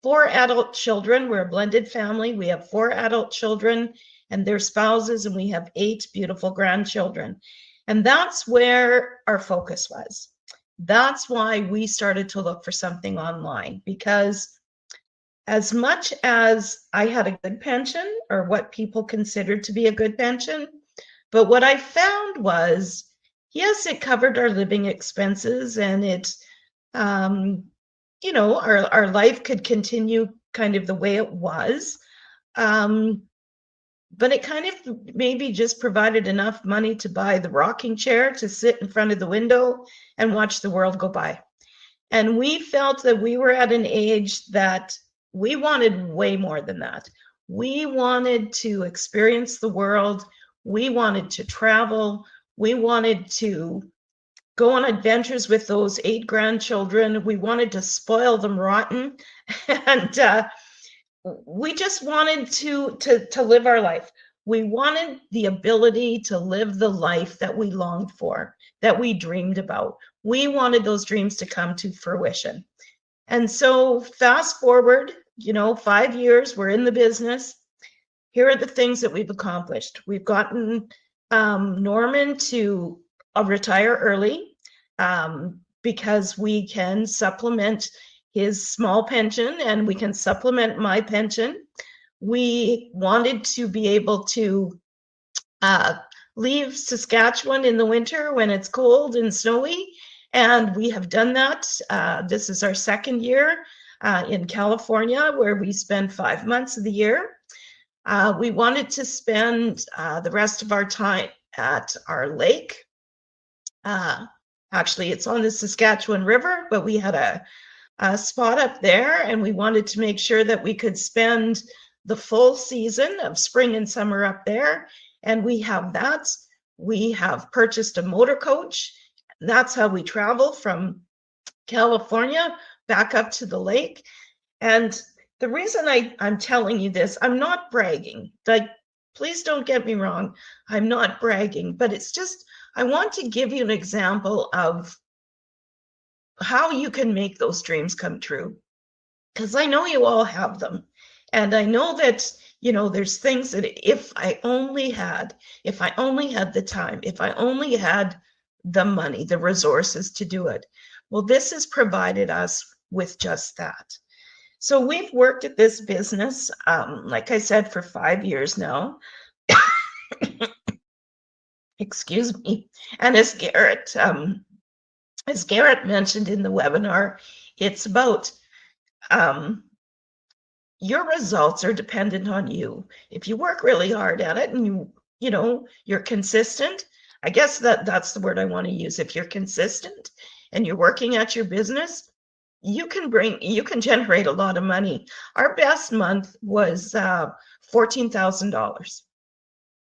4 adult children. We're a blended family. We have 4 adult children and their spouses, and we have 8 beautiful grandchildren. And that's where our focus was. That's why we started to look for something online, because as much as I had a good pension, or what people considered to be a good pension, but what I found was, yes, it covered our living expenses, and it, our life could continue kind of the way it was. But it kind of maybe just provided enough money to buy the rocking chair to sit in front of the window and watch the world go by. And we felt that we were at an age that we wanted way more than that. We wanted to experience the world. We wanted to travel. We wanted to go on adventures with those 8 grandchildren. We wanted to spoil them rotten. And we just wanted to live our life. We wanted the ability to live the life that we longed for, that we dreamed about. We wanted those dreams to come to fruition. And so fast forward, 5 years, we're in the business. Here are the things that we've accomplished. We've gotten Norman to retire early because we can supplement his small pension and we can supplement my pension. We wanted to be able to leave Saskatchewan in the winter when it's cold and snowy, and we have done that. This is our second year in California, where we spend 5 months of the year. We wanted to spend the rest of our time at our lake. Actually, it's on the Saskatchewan River, but we had a spot up there, and we wanted to make sure that we could spend the full season of spring and summer up there. And we have that. We have purchased a motor coach. That's how we travel from California back up to the lake. And the reason I'm telling you this, I'm not bragging. Like, please don't get me wrong. I'm not bragging, but it's just, I want to give you an example of how you can make those dreams come true. Because I know you all have them. And I know that, there's things that if I only had the time, if I only had the money, the resources to do it. Well, this has provided us with just that. So we've worked at this business, like I said, for 5 years now. Excuse me. And as Garrett mentioned in the webinar, it's about your results are dependent on you. If you work really hard at it and you're consistent, I guess that's the word I want to use. If you're consistent and you're working at your business, you can generate a lot of money. Our best month was $14,000.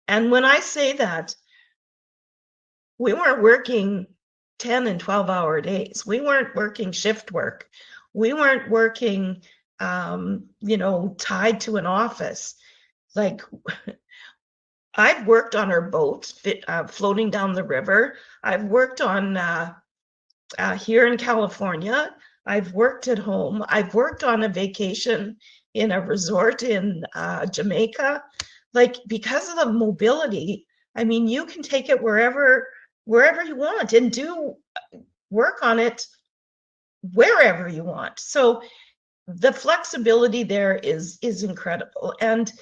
And when I say that, we weren't working 10 and 12-hour days. We weren't working shift work. We weren't working tied to an office. Like, I've worked on our boat floating down the river. I've worked on here in California. I've worked at home. I've worked on a vacation in a resort in Jamaica. Like, because of the mobility, I mean, you can take it wherever you want and do work on it wherever you want. So the flexibility there is incredible. And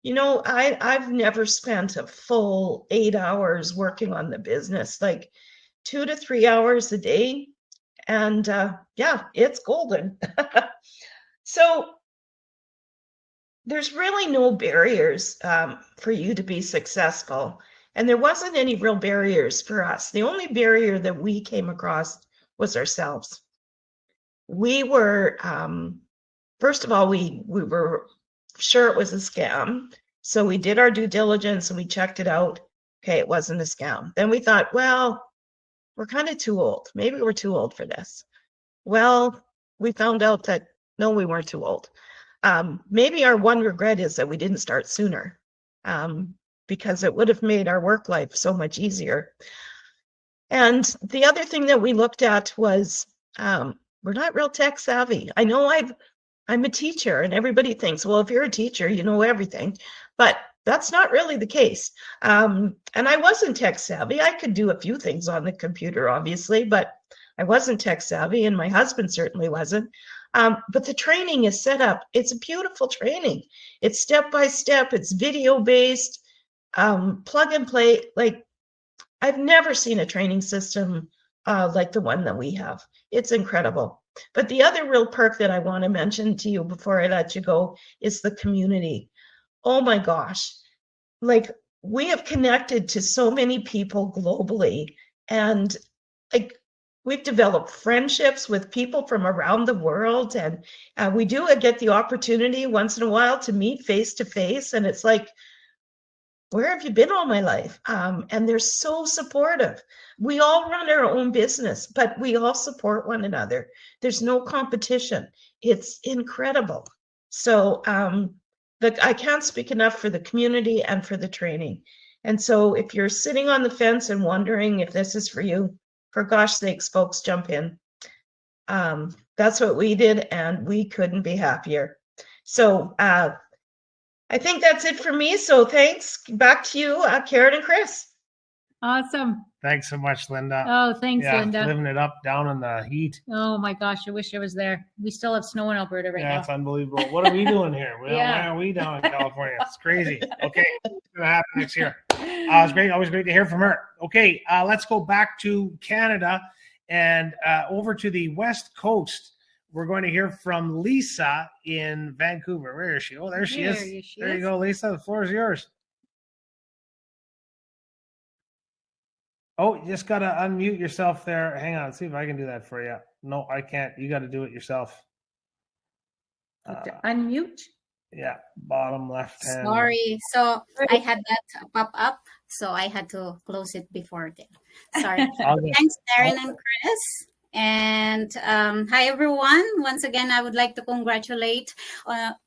I've never spent a full 8 hours working on the business, like 2 to 3 hours a day. And it's golden. So there's really no barriers for you to be successful. And there wasn't any real barriers for us. The only barrier that we came across was ourselves. We were, first of all, we were sure it was a scam. So we did our due diligence and we checked it out. Okay, it wasn't a scam. Then we thought, well, we're kind of too old. Maybe we're too old for this. Well, we found out that no, we weren't too old. Maybe our one regret is that we didn't start sooner, because it would have made our work life so much easier. And the other thing that we looked at was we're not real tech savvy. I know I'm a teacher and everybody thinks, well, if you're a teacher, you know everything, but that's not really the case. And I wasn't tech savvy. I could do a few things on the computer, obviously, but I wasn't tech savvy, and my husband certainly wasn't. But the training is set up. It's a beautiful training. It's step by step. It's video based, plug and play. Like, I've never seen a training system like the one that we have. It's incredible. But the other real perk that I want to mention to you before I let you go is the community. Oh my gosh. Like, we have connected to so many people globally, and like, we've developed friendships with people from around the world, and we do get the opportunity once in a while to meet face to face, and it's like, where have you been all my life? And they're so supportive. We all run our own business, but we all support one another. There's no competition. It's incredible. So I can't speak enough for the community and for the training. And so if you're sitting on the fence and wondering if this is for you, for gosh sakes, folks, jump in. That's what we did, and we couldn't be happier. So I think that's it for me. So thanks. Back to you, Karen and Chris. Awesome. Thanks so much, Linda. Oh, thanks, Yeah, Linda. living it up down in the heat. Oh my gosh, I wish I was there. We still have snow in Alberta right now. It's unbelievable. What are we doing here? Well, Yeah. why are we down in California? It's crazy. Okay, what's going to happen next year? It's great. Always great to hear from her. Okay, let's go back to Canada and over to the West Coast. We're going to hear from Lisa in Vancouver. Where is she? Oh, there she is. There you go, Lisa. The floor is yours. Oh, you just got to unmute yourself there. Hang on. See if I can do that for you. No, I can't. You got to do it yourself. Unmute? Yeah, bottom left hand. Sorry. So I had that pop up, so I had to close it before then. Sorry. Thanks, Darren and Chris. And hi, everyone. Once again, I would like to congratulate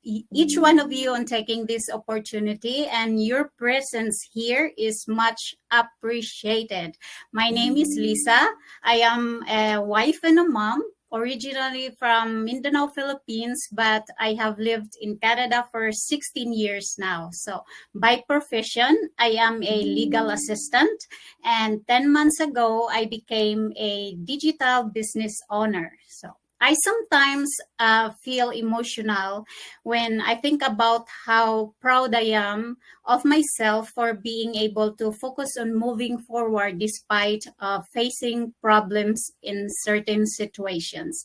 each one of you on taking this opportunity, and your presence here is much appreciated. My name is Lisa. I am a wife and a mom, originally from Mindanao, Philippines, but I have lived in Canada for 16 years now. So by profession, I am a legal assistant. And 10 months ago, I became a digital business owner. So I sometimes feel emotional when I think about how proud I am of myself for being able to focus on moving forward despite facing problems in certain situations.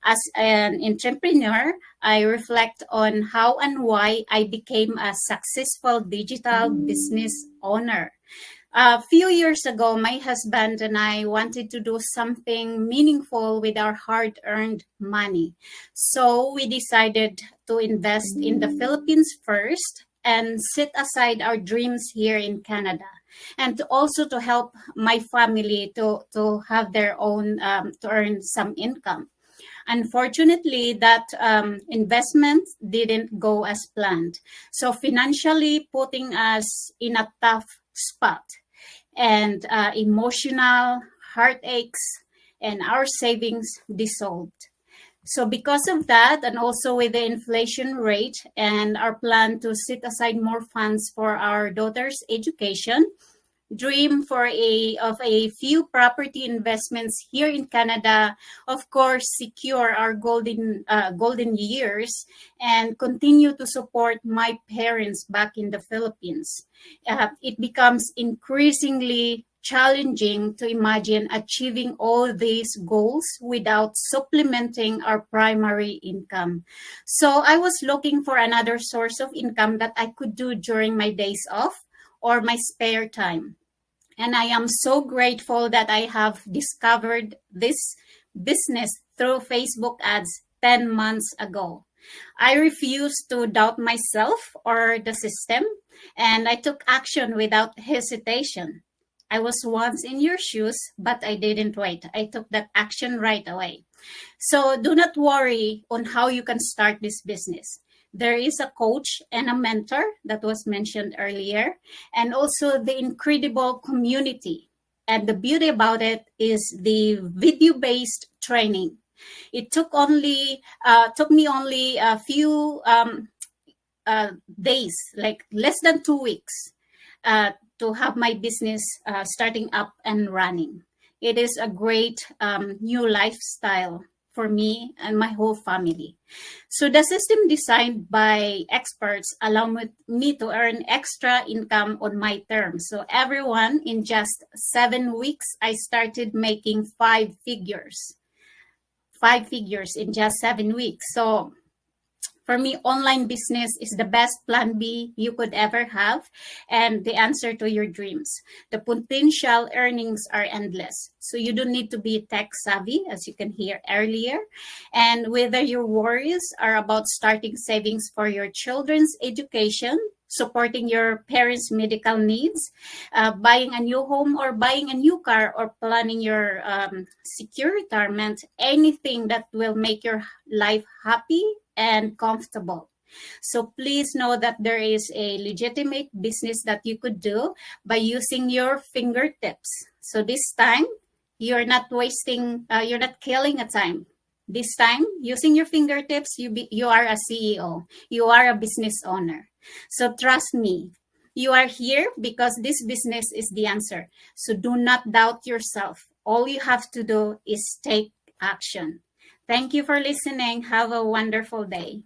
As an entrepreneur, I reflect on how and why I became a successful digital business owner. A few years ago, my husband and I wanted to do something meaningful with our hard-earned money. So we decided to invest in the Philippines first and set aside our dreams here in Canada. And also to help my family to have their own, to earn some income. Unfortunately, that investment didn't go as planned. So financially putting us in a tough spot, and emotional heartaches, and our savings dissolved. So because of that, and also with the inflation rate and our plan to set aside more funds for our daughter's education, dream of a few property investments here in Canada, of course, secure our golden years and continue to support my parents back in the Philippines. It becomes increasingly challenging to imagine achieving all these goals without supplementing our primary income. So I was looking for another source of income that I could do during my days off or my spare time. And I am so grateful that I have discovered this business through Facebook ads 10 months ago. I refused to doubt myself or the system, and I took action without hesitation. I was once in your shoes, but I didn't wait. I took that action right away. So do not worry on how you can start this business. There is a coach and a mentor that was mentioned earlier, and also the incredible community. And the beauty about it is the video-based training. It took me only a few days, like less than 2 weeks, to have my business starting up and running. It is a great new lifestyle for me and my whole family. So the system designed by experts allow me to earn extra income on my terms. So everyone, in just 7 weeks, I started making 5 figures. 5 figures in just 7 weeks. So for me, online business is the best plan B you could ever have and the answer to your dreams. The potential earnings are endless. So you don't need to be tech savvy, as you can hear earlier. And whether your worries are about starting savings for your children's education, supporting your parents' medical needs, buying a new home or buying a new car, or planning your secure retirement, anything that will make your life happy and comfortable. So please know that there is a legitimate business that you could do by using your fingertips. So this time, you're not wasting, you're not killing a time. This time, using your fingertips, you are a CEO. You are a business owner. So trust me, you are here because this business is the answer. So do not doubt yourself. All you have to do is take action. Thank you for listening. Have a wonderful day.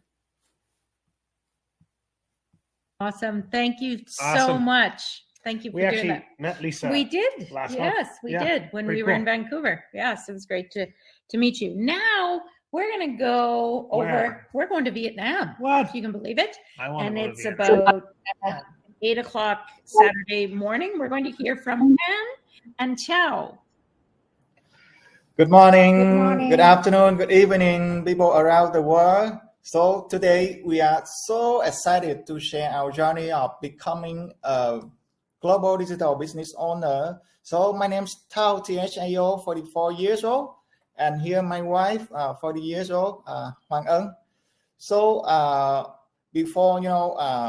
Awesome. Thank you so Awesome. much. Thank you for We doing actually that. met Lisa. We did. last Yes, month. we Yeah, did when pretty we were in cool. Vancouver. Yes, it was great to meet you. Now we're going to go over, Where? we're going to Vietnam. What? If you can believe it. I want And to go it's to Vietnam. about 8 o'clock Saturday morning. We're going to hear from Ann and Chow. Good morning, Good morning. good afternoon, good evening, people around the world. So today we are so excited to share our journey of becoming a global digital business owner. So my name's Thao, Thao, 44 years old, and here my wife, 40 years old, Hoàng Ân. So before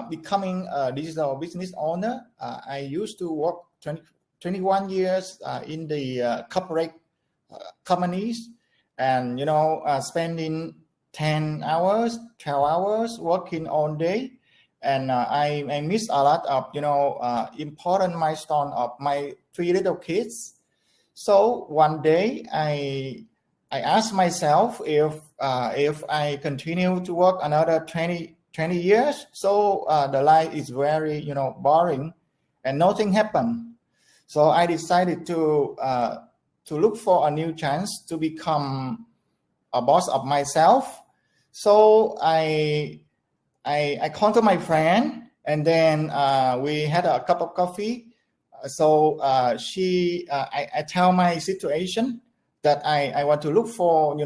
becoming a digital business owner, I used to work 21 years in the corporate companies, and spending 10 hours, 12 hours working all day, and I missed a lot of important milestone of my 3 little kids. So one day I asked myself if I continue to work another 20 years, so the life is very boring and nothing happened. So I decided to look for a new chance to become a boss of myself. So I called to my friend, and then we had a cup of coffee. So I tell my situation that I want to look for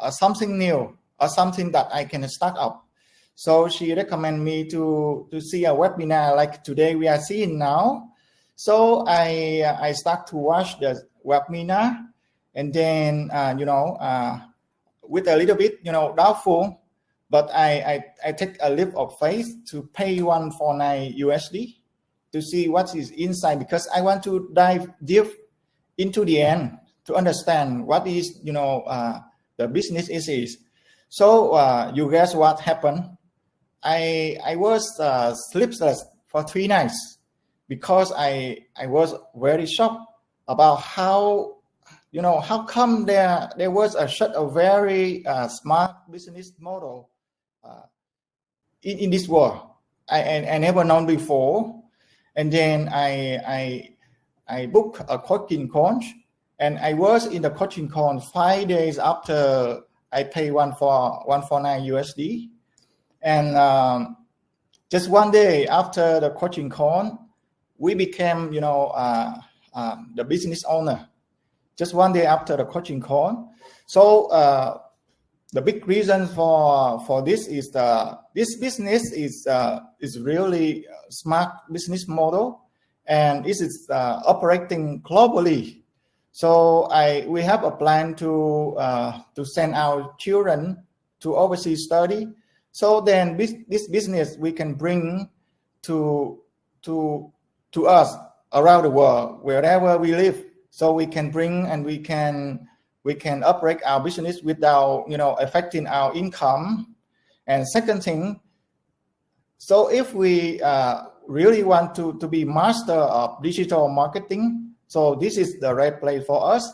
something new or something that I can start up. So she recommended me to see a webinar like today we are seeing now. So I start to watch the webinar, and then with a little bit doubtful, but I take a leap of faith to pay $149 USD to see what is inside, because I want to dive deep into the end to understand what is the business is. So you guess what happened? I was sleepless for 3 nights because I was very shocked about how come there was such a very smart business model in this world. I never known before. And then I booked a coaching course, and I was in the coaching course 5 days after I paid $149 USD. And just one day after the coaching course, we became the business owner. Just one day after the coaching call. So the big reason for this is this business is really smart business model, and this is operating globally. So we have a plan to send our children to overseas study. So then this business we can bring to us around the world, wherever we live. So we can bring and we can operate our business without affecting our income. And second thing, so if we really want to be master of digital marketing, so this is the right place for us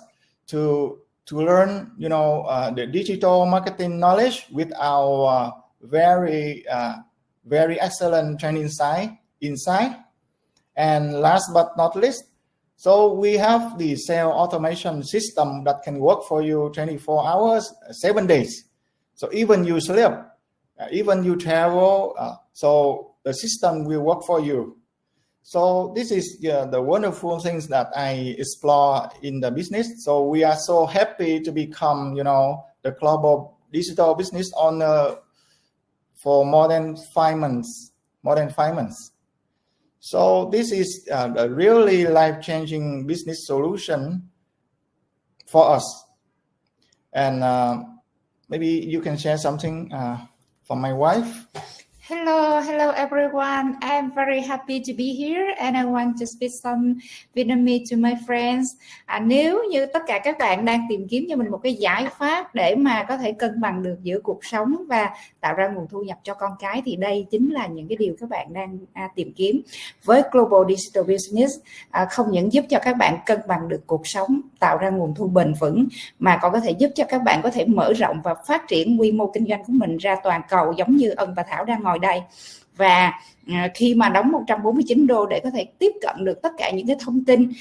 to learn the digital marketing knowledge with our very excellent training inside. And last but not least, So we have the sales automation system that can work for you 24 hours, 7 days. So even you sleep, even you travel, so the system will work for you. So this is the wonderful things that I explore in the business. So we are so happy to become, the global digital business owner for more than 5 months. So this is a really life-changing business solution for us. And maybe you can share something from my wife. Hello everyone. I'm very happy to be here and I want to speak some Vietnamese to my friends. Nếu như tất cả các bạn đang tìm kiếm cho mình một cái giải pháp để mà có thể cân bằng được giữa cuộc sống và tạo ra nguồn thu nhập cho con cái thì đây chính là những cái điều các bạn đang tìm kiếm. Với Global Digital Business không những giúp cho các bạn cân bằng được cuộc sống, tạo ra nguồn thu bền vững mà còn có thể giúp cho các bạn có thể mở rộng và phát triển quy mô kinh doanh của mình ra toàn cầu giống như Ân và Thảo đang ngồi đây. Và khi mà đóng 149 đô để có thể tiếp cận được tất cả những cái thông tin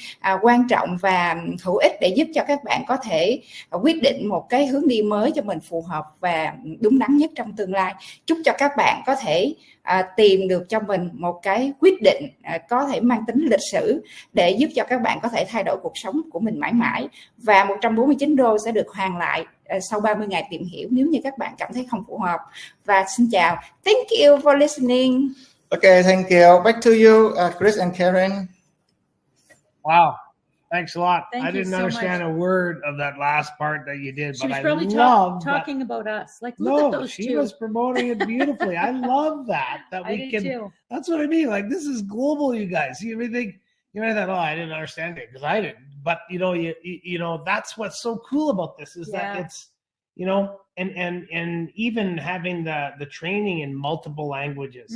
quan trọng và hữu ích để giúp cho các bạn có thể quyết định một cái hướng đi mới cho mình phù hợp và đúng đắn nhất trong tương lai. Chúc cho các bạn có thể tìm được cho mình một cái quyết định có thể mang tính lịch sử để giúp cho các bạn có thể thay đổi cuộc sống của mình mãi mãi. Và 149 đô sẽ được hoàn lại sau 30 ngày tìm hiểu nếu như các bạn cảm thấy không phù hợp. Và xin chào. Thank you for listening. Okay, thank you. Back to you, Chris and Karen. Wow. Thanks a lot. Thank I you didn't so understand much. a word of that last part that you did, She but was I probably love talking about us. Like, look at No, those she two. was promoting it beautifully. I love that I we did can. too. That's what I mean. Like, this is global, you guys. You may think, thought, oh, I didn't understand it because I didn't. But you know, that's what's so cool about this is that it's, and even having the training in multiple languages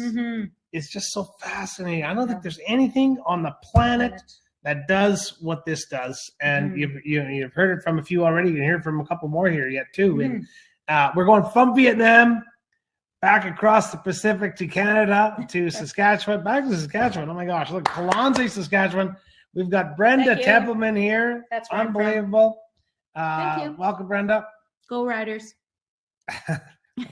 is just so fascinating. I don't think there's anything on the planet that does what this does, and you've heard it from a few already. You can hear it from a couple more here yet too. And we're going from Vietnam back across the Pacific to Canada to Saskatchewan, back to Saskatchewan. Oh my gosh, look, Kalonzo, Saskatchewan. We've got Brenda Templeman here. That's where unbelievable. Thank you. Welcome, Brenda. Go Riders.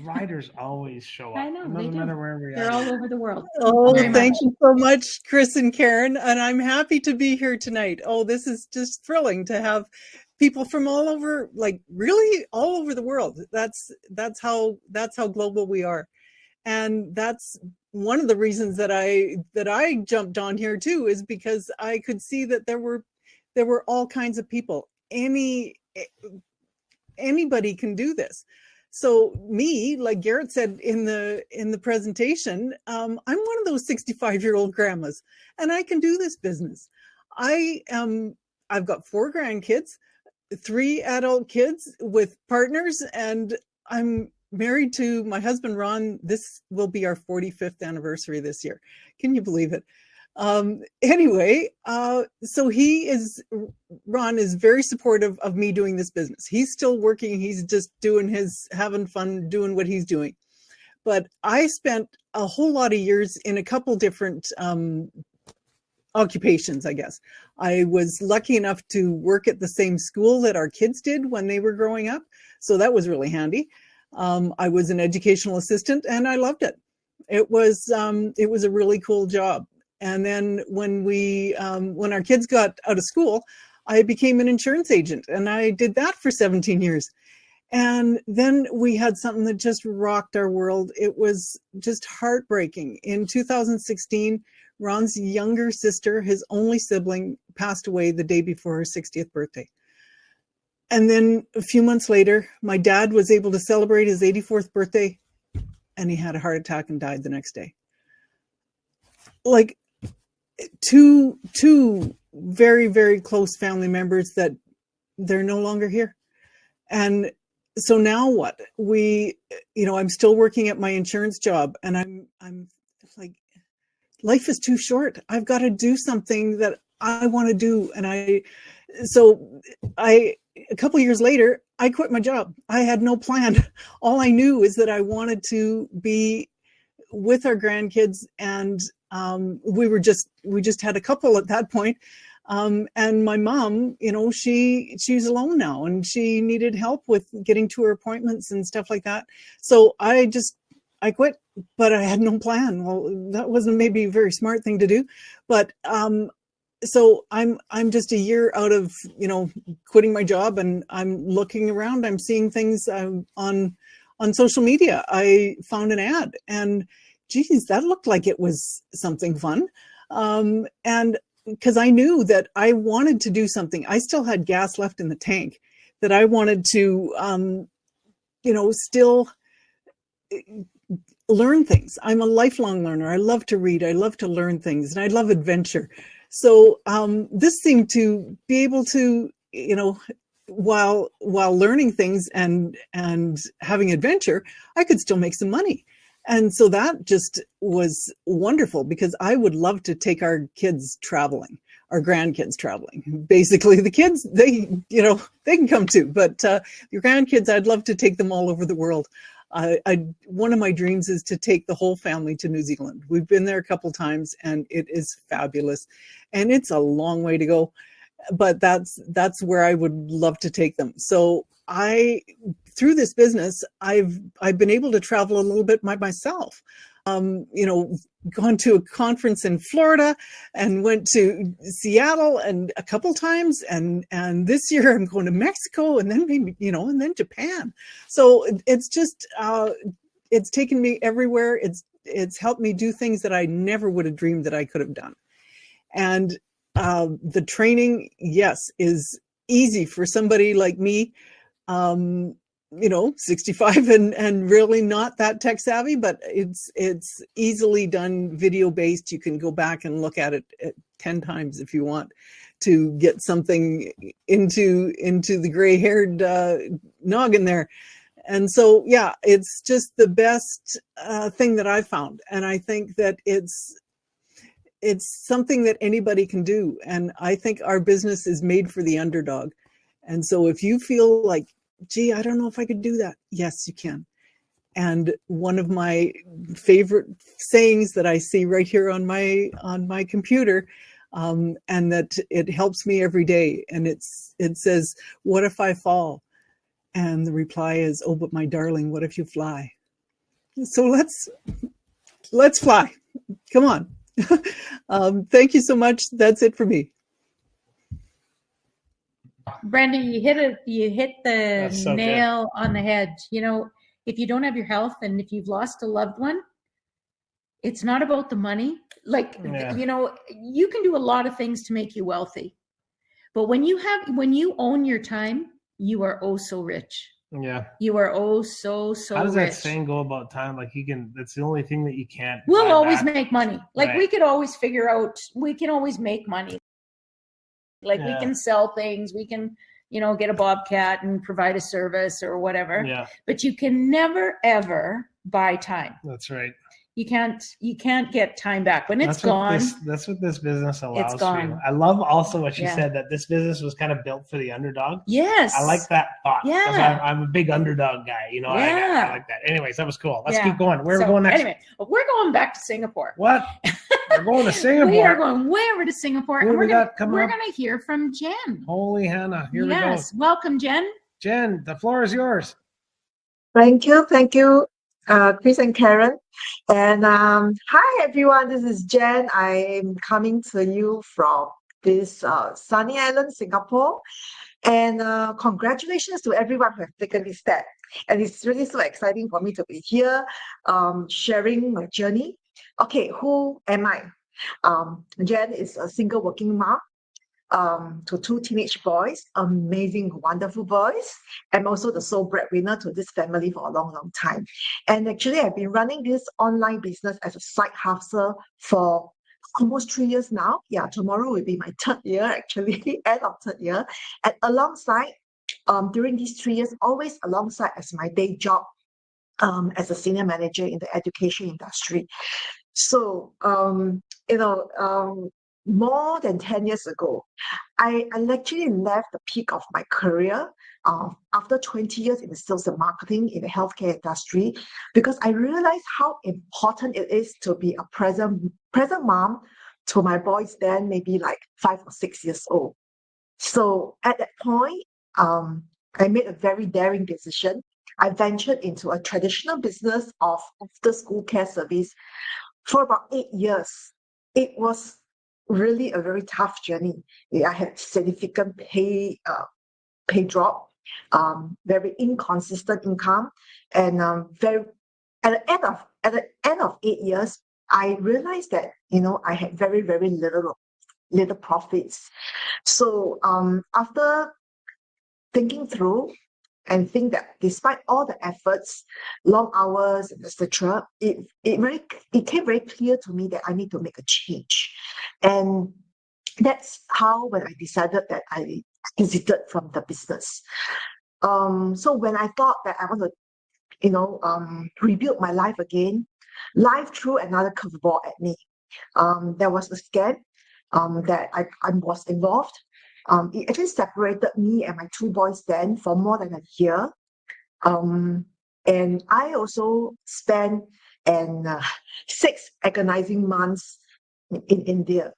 Riders always show up. I know, It they doesn't do. matter where we are. They're all over the world. Oh, Very thank much. you so much, Chris and Karen. And I'm happy to be here tonight. Oh, this is just thrilling to have people from all over, like really all over the world. That's how global we are. And that's one of the reasons that I jumped on here too, is because I could see that there were all kinds of people. Anybody can do this. So me, like Garrett said in the presentation, I'm one of those 65-year-old grandmas, and I can do this business. I've got 4 grandkids, 3 adult kids with partners, and I'm married to my husband, Ron. This will be our 45th anniversary this year. Can you believe it? Anyway, so Ron is very supportive of me doing this business. He's still working. He's just having fun, doing what he's doing. But I spent a whole lot of years in a couple different occupations, I guess. I was lucky enough to work at the same school that our kids did when they were growing up. So that was really handy. I was an educational assistant and I loved it. It was a really cool job. And then when our kids got out of school, I became an insurance agent, and I did that for 17 years. And then we had something that just rocked our world. It was just heartbreaking. In 2016, Ron's younger sister, his only sibling, passed away the day before her 60th birthday. And then a few months later, my dad was able to celebrate his 84th birthday, and he had a heart attack and died the next day. Like two very, very close family members that they're no longer here. And so now what? I'm still working at my insurance job, and I'm like, life is too short. I've got to do something that I want to do. And a couple of years later, I quit my job. I had no plan. All I knew is that I wanted to be with our grandkids, and we just had a couple at that point. And my mom, she's alone now, and she needed help with getting to her appointments and stuff like that. So I quit, but I had no plan. Well, that wasn't maybe a very smart thing to do, but so I'm just a year out of quitting my job, and I'm looking around. I'm seeing things on social media. I found an ad, and geez, that looked like it was something fun, and because I knew that I wanted to do something. I still had gas left in the tank, that I wanted to still learn things. I'm a lifelong learner. I love to read. I love to learn things, and I love adventure. So this seemed to be able to, while learning things and having adventure, I could still make some money. And so that just was wonderful, because I would love to take our kids traveling, our grandkids traveling. Basically, the kids, they can come too, but your grandkids, I'd love to take them all over the world. One of my dreams is to take the whole family to New Zealand. We've been there a couple times, and it is fabulous, and it's a long way to go, but that's where I would love to take them. So through this business, I've been able to travel a little bit by myself. Gone to a conference in Florida and went to Seattle and a couple times, and this year I'm going to Mexico, and then maybe and then Japan. So it's just it's taken me everywhere. It's helped me do things that I never would have dreamed that I could have done. And the training, yes, is easy for somebody like me. 65 and really not that tech savvy, but it's easily done, video based. You can go back and look at it 10 times if you want to get something into the gray haired noggin there. And so, yeah, it's just the best thing that I've found. And I think that it's something that anybody can do. And I think our business is made for the underdog. And so if you feel like, gee, I don't know if I could do that. Yes, you can. And one of my favorite sayings that I see right here on my computer, and that it helps me every day. And it says, "What if I fall?" And the reply is, "Oh, but my darling, what if you fly?" So let's fly. Come on. Thank you so much. That's it for me. Brenda, you hit the So nail on the head. If you don't have your health, and if you've lost a loved one, it's not about the money. You can do a lot of things to make you wealthy, but when you own your time, you are oh so rich. Yeah. You are oh so rich. How does that saying go about time? Like that's the only thing that you can't. We'll always make money. Right. We could always we can always make money. We can sell things, we can, get a bobcat and provide a service or whatever. Yeah. But you can never, ever buy time. That's right. You can't get time back when it's gone. That's what this business allows it's gone. for you. I love also what you said, that this business was kind of built for the underdog. Yes. I like that thought. Yeah. I'm a big underdog guy. I like that. Anyways, that was cool. Let's keep going. Where are we going next? Anyway, we're going back to Singapore. What? We're going to Singapore. We are going way over to Singapore. And we're going to hear from Jen. Holy Hannah. Here we go. Yes. Welcome, Jen. Jen, the floor is yours. Thank you, Chris and Karen. And hi, everyone. This is Jen. I'm coming to you from this sunny island, Singapore. And congratulations to everyone who has taken this step. And it's really so exciting for me to be here sharing my journey. Okay, who am I? Jen is a single working mom to 2 teenage boys, amazing, wonderful boys. I'm also the sole breadwinner to this family for a long, long time. And actually, I've been running this online business as a side hustle for almost 3 years now. Yeah, tomorrow will be my 3rd year, actually, end of 3rd year. And alongside, during these 3 years, always alongside as my day job as a senior manager in the education industry. So, more than 10 years ago, I actually left the peak of my career after 20 years in the sales and marketing in the healthcare industry, because I realized how important it is to be a present mom to my boys then, maybe like 5 or 6 years old. So at that point, I made a very daring decision. I ventured into a traditional business of after-school care service for about 8 years. It was really a very tough journey. I had significant pay drop, very inconsistent income, and at the end of 8 years, I realized that I had very, very little profits. So after thinking through and think that despite all the efforts, long hours, etc., it became very clear to me that I need to make a change. And that's how, when I decided that I exited from the business. So when I thought that I want to, rebuild my life again, life threw another curveball at me. There was a scam that I was involved. It actually separated me and my 2 boys then for more than a year. And I also spent 6 agonizing months in India.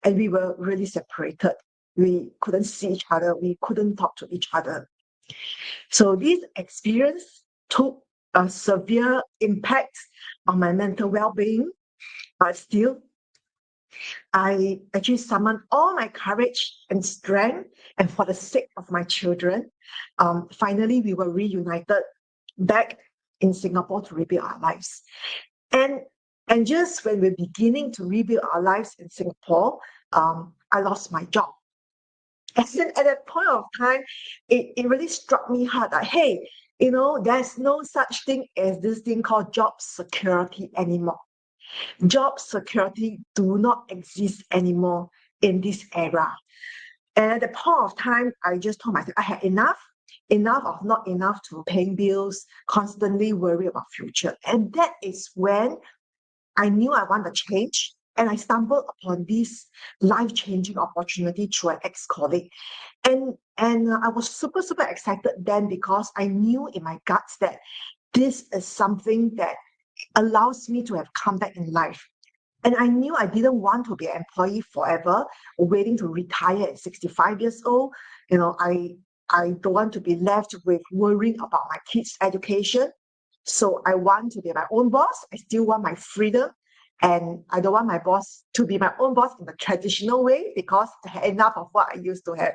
And we were really separated. We couldn't see each other. We couldn't talk to each other. So this experience took a severe impact on my mental well-being. But still, I actually summoned all my courage and strength, and for the sake of my children, finally we were reunited back in Singapore to rebuild our lives. And just when we're beginning to rebuild our lives in Singapore, I lost my job. And then at that point of time, it really struck me hard that, hey, there's no such thing as this thing called job security anymore. Job security do not exist anymore in this era. And at the point of time, I just told myself I had enough of not enough to paying bills, constantly worry about future. And that is when I knew I wanted to change. And I stumbled upon this life-changing opportunity through an ex-colleague. And I was super, super excited then, because I knew in my guts that this is something that allows me to have comeback in life. And I knew I didn't want to be an employee forever, waiting to retire at 65 years old. I don't want to be left with worrying about my kids' education. So I want to be my own boss. I still want my freedom. And I don't want my boss to be my own boss in the traditional way, because I had enough of what I used to have.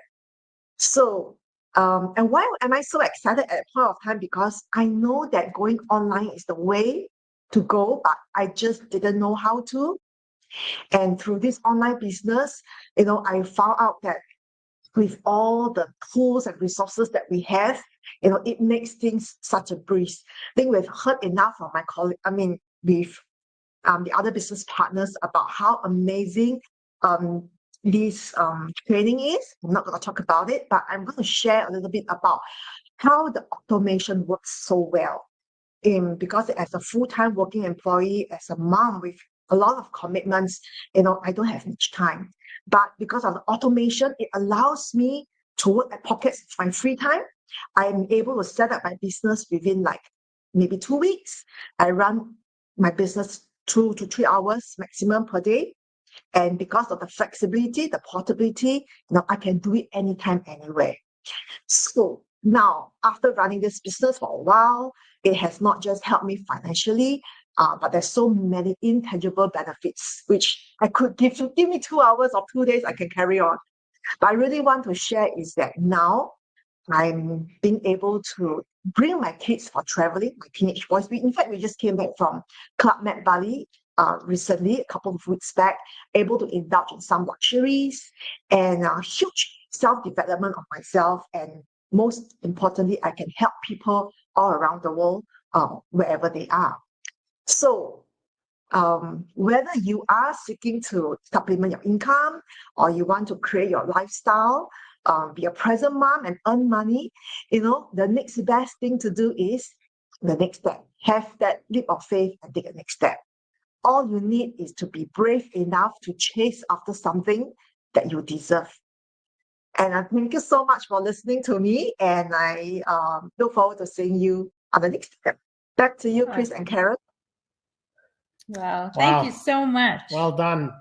So, and why am I so excited at that point of time? Because I know that going online is the way to go, but I just didn't know how to. And through this online business, I found out that with all the tools and resources that we have, it makes things such a breeze. I think we've heard enough from my colleague, with the other business partners, about how amazing this training is. I'm not going to talk about it, but I'm going to share a little bit about how the automation works so well. Because as a full-time working employee, as a mom with a lot of commitments, I don't have much time. But because of the automation, it allows me to work at pockets of my free time. I'm able to set up my business within like maybe 2 weeks. I run my business 2 to 3 hours maximum per day. And because of the flexibility, the portability, I can do it anytime, anywhere. So now, after running this business for a while, it has not just helped me financially, but there's so many intangible benefits, which I could give me 2 hours or 2 days, I can carry on. But I really want to share is that now I'm being able to bring my kids for traveling, my teenage boys. In fact, we just came back from Club Med Bali recently, a couple of weeks back, able to indulge in some luxuries and huge self-development of myself. And most importantly, I can help people all around the world, wherever they are. So whether you are seeking to supplement your income, or you want to create your lifestyle, be a present mom and earn money, the next best thing to do is the next step. Have that leap of faith and take the next step. All you need is to be brave enough to chase after something that you deserve. And thank you so much for listening to me. And I look forward to seeing you on the next step. Back to you, Chris and Karen. Wow. Thank you so much. Well done.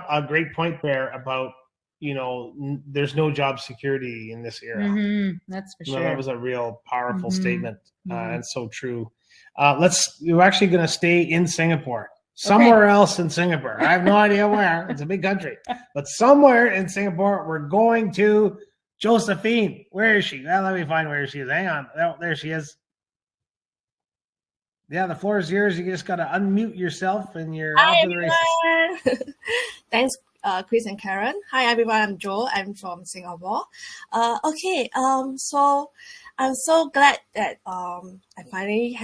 A great point there about, there's no job security in this era. That's for sure. That was a real powerful statement, and so true. We're actually going to stay in Singapore. Somewhere else in Singapore. I have no idea where. It's a big country. But somewhere in Singapore, we're going to Josephine. Where is she? Well, let me find where she is. Hang on. Oh, there she is. Yeah, the floor is yours. You just got to unmute yourself and you're off to the races. Thanks, Chris and Karen. Hi, everyone. I'm Jo. I'm from Singapore. So I'm so glad that I finally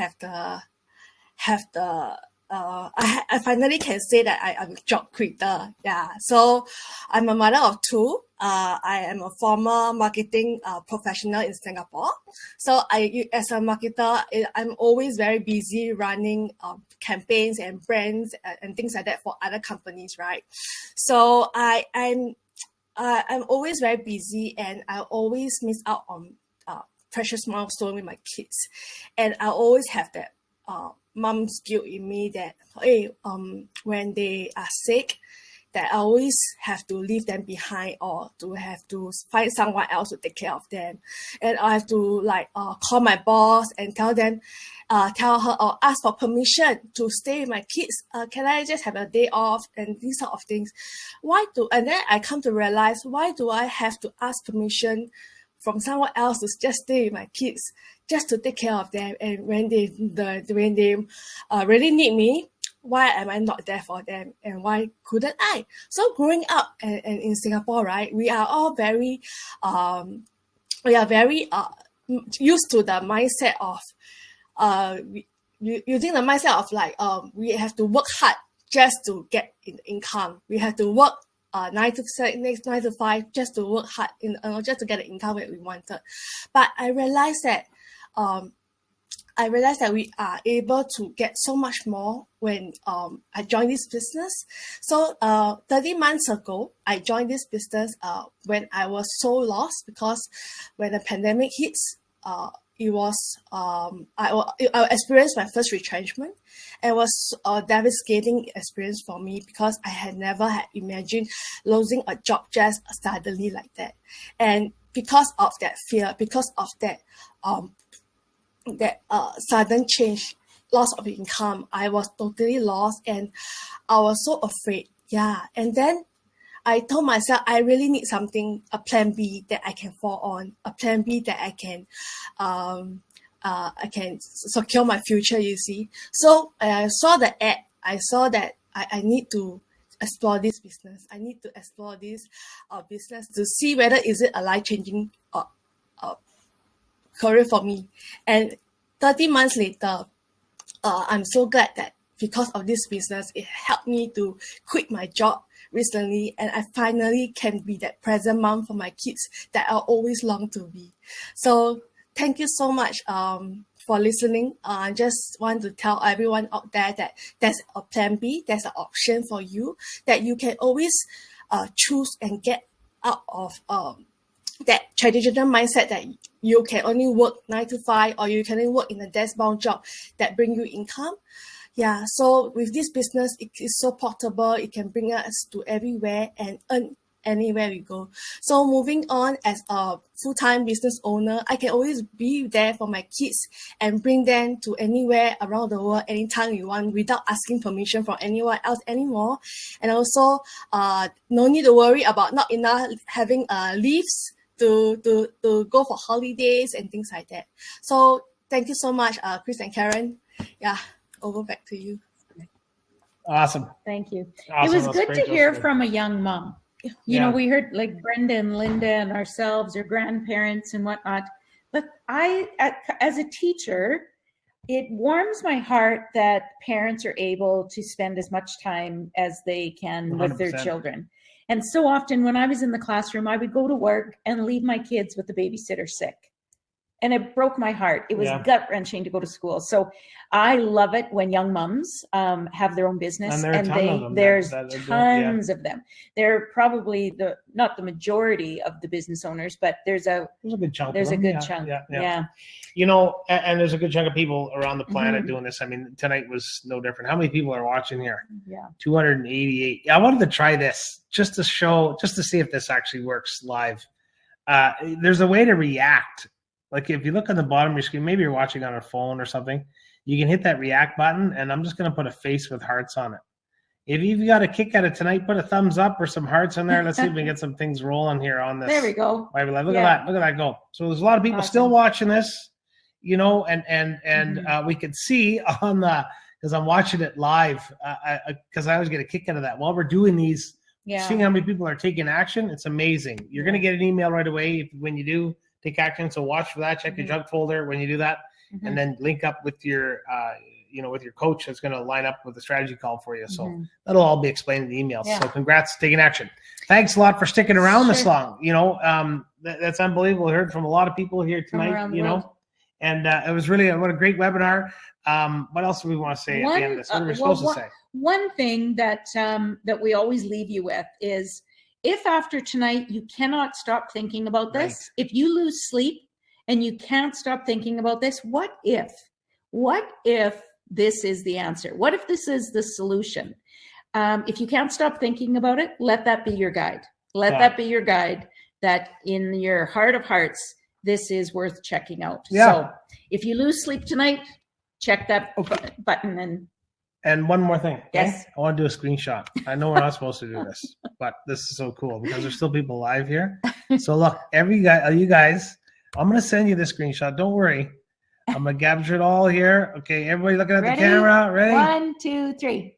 I finally can say that I'm a job quitter. Yeah. So I'm a mother of two. I am a former marketing professional in Singapore. So as a marketer, I'm always very busy running campaigns and brands and things like that for other companies, right? So I'm always very busy, and I always miss out on precious milestone with my kids, and I always have that mom's guilt in me that when they are sick, that I always have to leave them behind or to have to find someone else to take care of them, and I have to call my boss and tell her or ask for permission to stay with my kids. Can I just have a day off and these sort of things? And then I come to realize, why do I have to ask permission from someone else to just stay with my kids, just to take care of them? And when they really need me, why am I not there for them? And why couldn't I? So growing up and in Singapore, right, we are all very used to the mindset of using the mindset of we have to work hard just to get income. We have to work 9 to 5 just to work hard just to get the income that we wanted. But I realized that we are able to get so much more when I joined this business. So 30 months ago, I joined this business when I was so lost, because when the pandemic hits, it was I experienced my first retrenchment. It was a devastating experience for me, because I had never imagined losing a job just suddenly like that. And because of that fear, because of that sudden change, loss of income, I was totally lost, and I was so afraid. Yeah. And then I told myself I really need something, a plan B that I can fall on, a plan B that I can secure my future, you see. So I saw the ad. I saw that I need to explore this business. I need to explore this business to see whether is it a life-changing career for me. And 30 months later, I'm so glad that because of this business, it helped me to quit my job recently, and I finally can be that present mom for my kids that I always long to be. So thank you so much for listening. I just want to tell everyone out there that there's a plan B, there's an option for you, that you can always choose and get out of that traditional mindset that you can only work 9 to 5, or you can only work in a desk-bound job that bring you income. Yeah, so with this business, it is so portable. It can bring us to everywhere and earn anywhere we go. So moving on, as a full-time business owner, I can always be there for my kids and bring them to anywhere around the world anytime we want, without asking permission from anyone else anymore. And also, no need to worry about not enough having leaves to go for holidays and things like that. So thank you so much, Chris and Karen. Yeah, over back to you. Awesome. Thank you. Awesome. It was good to hear from a young mom. You know, we heard like Brenda and Linda and ourselves, your grandparents and whatnot. But as a teacher, it warms my heart that parents are able to spend as much time as they can with their 100%. children. And so often when I was in the classroom, I would go to work and leave my kids with the babysitter sick. And it broke my heart. It was Yeah. gut-wrenching to go to school. So I love it when young mums have their own business, And there are a ton of them there's that are doing- tons of them. They're probably not the majority of the business owners, but there's a good chunk. There's of a them. good chunk. Yeah. Yeah. You know, and there's a good chunk of people around the planet Mhm. doing this. I mean, tonight was no different. How many people are watching here? Yeah. 288. I wanted to try this just to see if this actually works live. There's a way to react. Like if you look on the bottom of your screen, maybe you're watching on a phone or something, you can hit that react button, and I'm just going to put a face with hearts on it. If you've got a kick out of tonight, put a thumbs up or some hearts in there. Let's see if we can get some things rolling here on this. There we go. Look Yeah. at that go. So there's a lot of people Awesome. still watching this, you know, and we can see on the, because I'm watching it live, because I always get a kick out of that. While we're doing these, Yeah. seeing how many people are taking action, it's amazing. You're going to get an email right away when you do take action. So watch for that. Check your junk folder when you do that, and then link up with your, with your coach that's going to line up with the strategy call for you. So that'll all be explained in the email. Yeah. So congrats, taking action. Thanks a lot for sticking around this long. You know, that's unbelievable. I heard from a lot of people here tonight, around the you world. know, and it was really what a great webinar. What else do we want to say at the end of this? What are we supposed to say? One thing that we always leave you with is, if after tonight you cannot stop thinking about this, if you lose sleep and you can't stop thinking about this, what if this is the answer? What if this is the solution? If you can't stop thinking about it, let that be your guide. Let that be your guide, that in your heart of hearts, this is worth checking out. Yeah. So if you lose sleep tonight, check that button. And one more thing. Okay? Yes. I want to do a screenshot. I know we're not supposed to do this, but this is so cool because there's still people live here. So look, you guys, I'm going to send you this screenshot. Don't worry. I'm going to capture it all here. Okay, everybody looking at the camera. Ready? 1, 2, 3.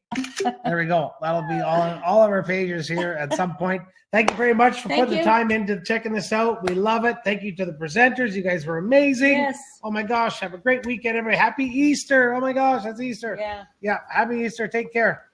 There we go. That'll be on all of our pages here at some point. Thank you very much for putting the time into checking this out. We love it. Thank you to the presenters. You guys were amazing. Yes. Oh my gosh. Have a great weekend, everybody. Happy Easter. Oh my gosh, that's Easter. Yeah. Yeah. Happy Easter. Take care.